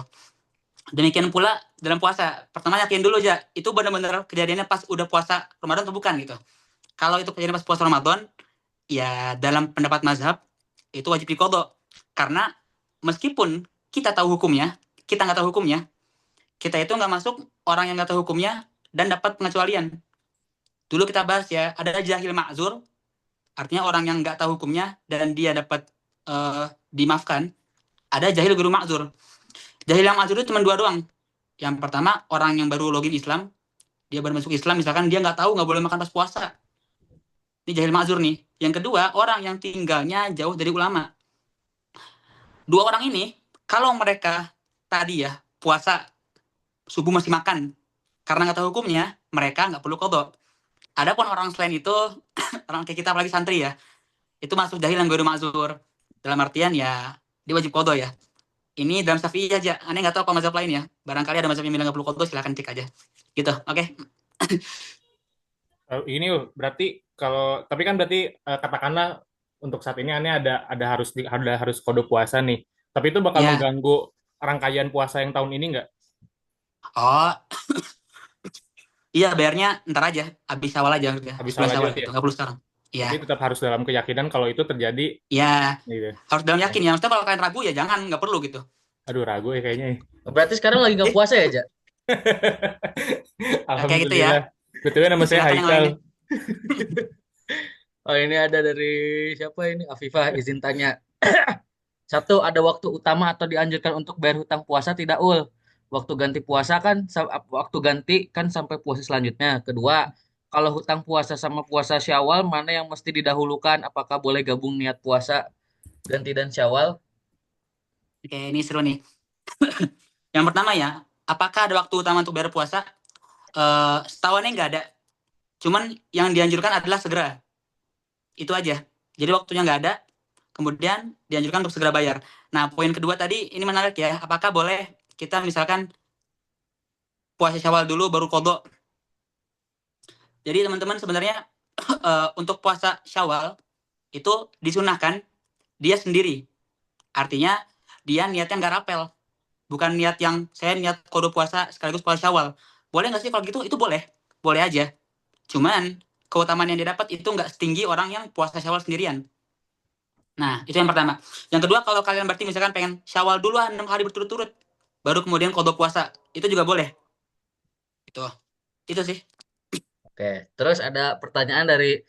Demikian pula dalam puasa, pertama yakin dulu aja, itu benar-benar kejadiannya pas udah puasa Ramadan atau bukan gitu. Kalau itu kejadian pas puasa Ramadan, ya dalam pendapat mazhab itu wajib diqodho, karena meskipun kita tahu hukumnya, kita nggak tahu hukumnya, kita itu nggak masuk orang yang nggak tahu hukumnya dan dapat pengecualian. Dulu kita bahas ya, ada jahil ma'zur, artinya orang yang nggak tahu hukumnya dan dia dapat dimaafkan. Ada jahil guru ma'zur. Jahil yang ma'zur itu cuma dua doang. Yang pertama, orang yang baru login Islam, dia baru masuk Islam, misalkan dia nggak tahu nggak boleh makan pas puasa. Ini jahil ma'zur nih. Yang kedua, orang yang tinggalnya jauh dari ulama. Dua orang ini, kalau mereka tadi ya, puasa subuh masih makan, karena nggak tahu hukumnya, mereka nggak perlu qodho. Adapun orang selain itu, orang kayak kita apalagi santri ya, itu masuk jahil yang guru ma'zur. Dalam artian ya, dia wajib qodho ya. Ini dalam Syafi'i aja, aneh nggak tahu kalau mazhab lain ya. Barangkali ada mazhab yang bilang nggak perlu qodho, silahkan cek aja. Gitu, oke? Ini berarti tapi kan berarti katakanlah untuk saat ini aneh ada harus kode puasa nih. Tapi itu bakal Ya, mengganggu rangkaian puasa yang tahun ini nggak? oh iya bayarnya ntar aja, habis awal aja udah, Habis 11 awal awal aja gitu, ya. nggak perlu sekarang. Iya, Berarti tetap harus dalam keyakinan kalau itu terjadi ya gitu. harus dalam yakin ya. Maksudnya kalau kalian ragu ya jangan, nggak perlu gitu. Aduh ragu ya kayaknya. Berarti sekarang lagi nggak puasa ya, Ja? Kayak gitu ya. Alhamdulillah. Betul nama saya Silakan yang Haikal. lainnya. Oh ini ada dari siapa ini? Afifah izin tanya. Satu, ada waktu utama atau dianjurkan untuk bayar hutang puasa tidak, Ul? Waktu ganti puasa kan, waktu ganti kan sampai puasa selanjutnya. Kedua, kalau hutang puasa sama puasa Syawal, mana yang mesti didahulukan? Apakah boleh gabung niat puasa ganti dan Syawal? Oke, ini seru nih. Yang pertama ya, apakah ada waktu utama untuk bayar puasa? Setahuannya nggak ada. Cuman yang dianjurkan adalah segera. Itu aja. Jadi waktunya nggak ada, kemudian dianjurkan untuk segera bayar. Nah, poin kedua tadi ini menarik ya. Apakah boleh kita misalkan puasa Syawal dulu baru qadha. Jadi teman-teman sebenarnya untuk puasa Syawal itu disunahkan dia sendiri. Artinya dia niatnya nggak rapel. Bukan niat yang saya niat qadha puasa sekaligus puasa Syawal. Boleh nggak sih kalau gitu? Itu boleh. Boleh aja. Cuman keutamaan yang dia dapat itu nggak setinggi orang yang puasa Syawal sendirian. Nah, itu yang pertama. Yang kedua, kalau kalian berarti misalkan pengen Syawal dulu 6 hari berturut-turut, baru kemudian qadha puasa, itu juga boleh. Itu sih. Oke, terus ada pertanyaan dari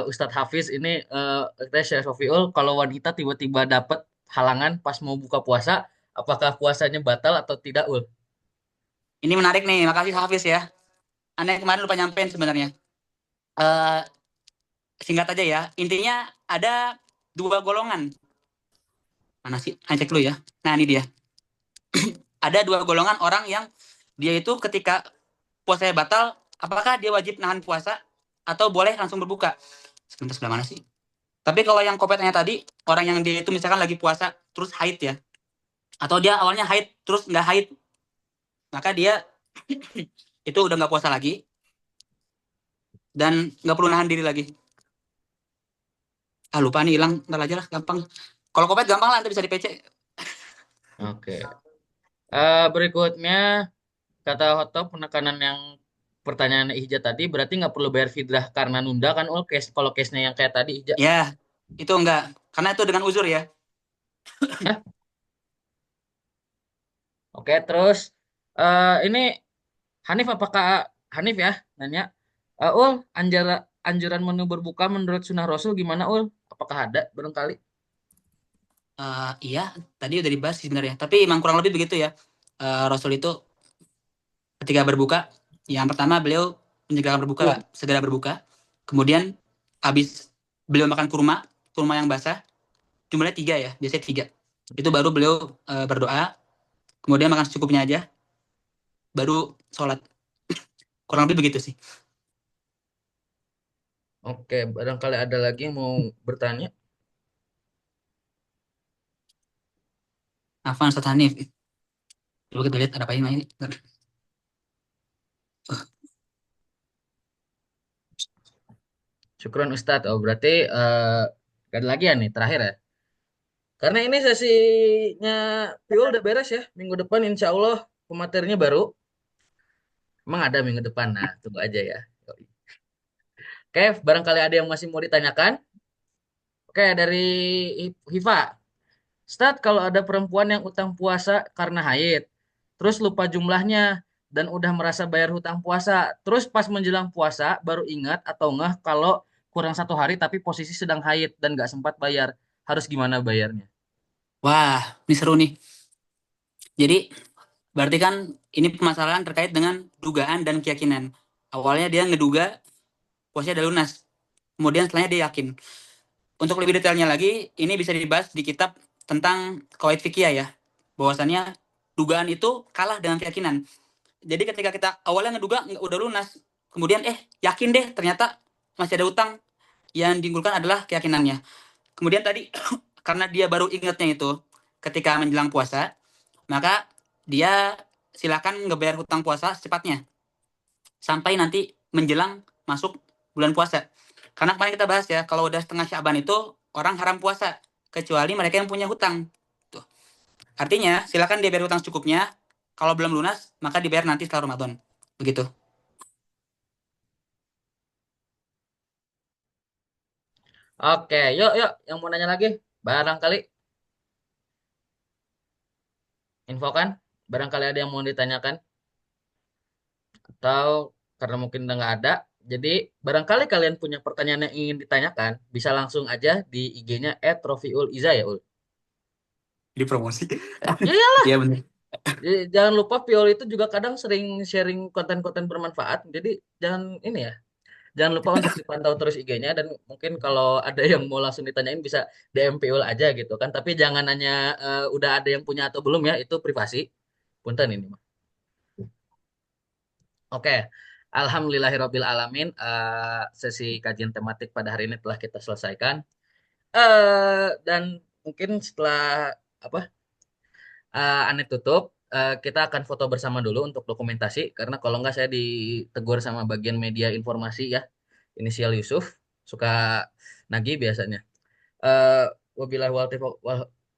Ustadz Hafiz ini, katanya Syekh Sofiul, kalau wanita tiba-tiba dapat halangan pas mau buka puasa, apakah puasanya batal atau tidak, Ul? Ini menarik nih, makasih Hafiz ya. Aneh kemarin lupa nyampein sebenarnya. Eh, Singkat aja ya, intinya ada 2 golongan. Mana sih? Cek dulu ya. Nah, ini dia. Ada 2 golongan orang yang dia itu ketika puasanya batal, apakah dia wajib nahan puasa atau boleh langsung berbuka? Sebentar, sebelah mana sih? Tapi kalau yang kopetnya tadi, orang yang dia itu misalkan lagi puasa terus haid ya, atau dia awalnya haid terus nggak haid, maka dia itu udah nggak puasa lagi dan nggak perlu nahan diri lagi. Lupa nih, hilang, ntar aja lah, gampang. Kalau kopet gampang lah, nanti bisa di PC. Oke. Berikutnya, kata Hoto, penekanan yang pertanyaan Ihja tadi, berarti nggak perlu bayar fidyah karena nunda kan, Ul? Kalau case-nya yang kayak tadi, Ihja. Ya, itu enggak, karena itu dengan uzur ya. Hah? Oke, terus ini Hanif, apakah Hanif ya nanya, Ul, anjuran menu berbuka menurut sunnah Rasul gimana, Ul? Apakah ada barangkali? Iya, tadi udah dibahas sebenarnya. Tapi emang kurang lebih begitu ya. Rasul itu ketika berbuka, yang pertama beliau menyegerakan berbuka, segera berbuka. Kemudian habis beliau makan kurma yang basah, jumlahnya 3 ya, biasanya 3. Itu baru beliau berdoa, kemudian makan secukupnya aja, baru sholat. Kurang lebih begitu sih. Oke, barangkali ada lagi yang mau bertanya. Afan Ustaz Hanif. Coba kita lihat ada apa ini. Syukron Ustadz. Oh, berarti gak ada lagi ya nih, terakhir ya. Karena ini sesinya Piul udah beres ya. Minggu depan insya Allah pematerinya baru. Emang ada minggu depan. Nah, tunggu aja ya. Oke, barangkali ada yang masih mau ditanyakan. Oke, dari Hifa. Ustadz, kalau ada perempuan yang utang puasa karena haid, terus lupa jumlahnya, dan udah merasa bayar hutang puasa, terus pas menjelang puasa baru ingat atau ngeh kalau kurang 1 hari tapi posisi sedang haid dan gak sempat bayar, harus gimana bayarnya? Wah, ini seru nih. Jadi, berarti kan ini permasalahan terkait dengan dugaan dan keyakinan. Awalnya dia ngeduga puasanya udah lunas. Kemudian setelahnya dia yakin. Untuk lebih detailnya lagi, ini bisa dibahas di kitab tentang qawaid fikih ya. Bahwasannya dugaan itu kalah dengan keyakinan. Jadi ketika kita awalnya ngeduga udah lunas, kemudian yakin deh ternyata masih ada utang, yang diunggulkan adalah keyakinannya. Kemudian tadi karena dia baru ingatnya itu ketika menjelang puasa, maka dia silakan ngebayar hutang puasa secepatnya sampai nanti menjelang masuk bulan puasa. Karena kemarin kita bahas ya, kalau udah setengah Syaban itu orang haram puasa kecuali mereka yang punya hutang. Tuh. Artinya silakan dia bayar hutang secukupnya. Kalau belum lunas, maka dibayar nanti setelah Ramadan. Begitu. Oke, yuk, yuk. Yang mau nanya lagi? Barangkali infokan. Barangkali ada yang mau ditanyakan. Atau karena mungkin udah nggak ada. Jadi barangkali kalian punya pertanyaan yang ingin ditanyakan, bisa langsung aja di IG-nya @rofiuliza ya, Ul. Di promosi. Ya, ya. Iya benar. Jangan lupa Piol itu juga kadang sering sharing konten-konten bermanfaat. Jadi jangan ini ya. Jangan lupa untuk dipantau terus IG-nya, dan mungkin kalau ada yang mau langsung ditanyain bisa DM Piol aja gitu kan. Tapi jangan nanya udah ada yang punya atau belum ya, itu privasi. Punten ini mah. Oke. Alhamdulillahirabbil alamin. Sesi kajian tematik pada hari ini telah kita selesaikan. Dan mungkin setelah apa? Aneh tutup. kita akan foto bersama dulu untuk dokumentasi karena kalau nggak saya ditegur sama bagian media informasi ya. Inisial Yusuf suka nagih biasanya. Eh wabillahi wal taufiq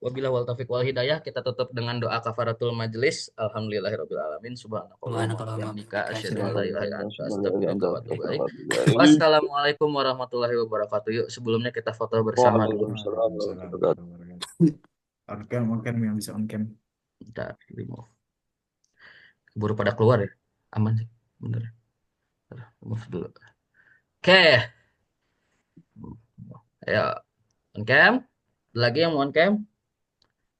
wabillahi wal taufiq wal hidayah, kita tutup dengan doa kafaratul majelis. Alhamdulillahirabbil alamin. Subhanakallahumma wa Subhanakallahumma bihamdika bihamdika asyhadu asyhadu an an la la ilaha illa ilaha anta illa astaghfiruka wa atubu ilaik. Waalaikumsalam Wassalamualaikum warahmatullahi wabarakatuh. Yuk, sebelumnya kita foto bersama dulu. Waalaikumsalam warahmatullahi wabarakatuh. On cam yang bisa on cam. Bentar, remove. Buru pada keluar ya. Aman sih. Bener. Remove dulu. Oke. Ayo, on cam. Lagi yang mau on cam?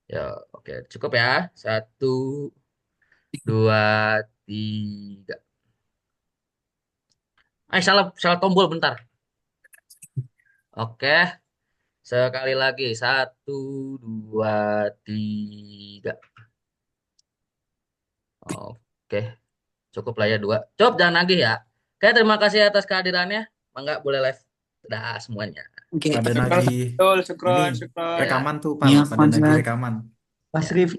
Ya, oke. Cukup ya. 1, 2, 3. Salah, salah tombol bentar. Oke. Sekali lagi. 1, 2, 3. Oke. Cukup lah ya 2. Cukup, jangan nagih ya. Oke, terima kasih atas kehadirannya. Mangga boleh live. Dah semuanya. Oke. Pada Syukron, nagih Fatul, syukron, ini syukron. rekaman tuh, Iya, Pak. Pada nagih Pak. rekaman. Mas Ya. Rifki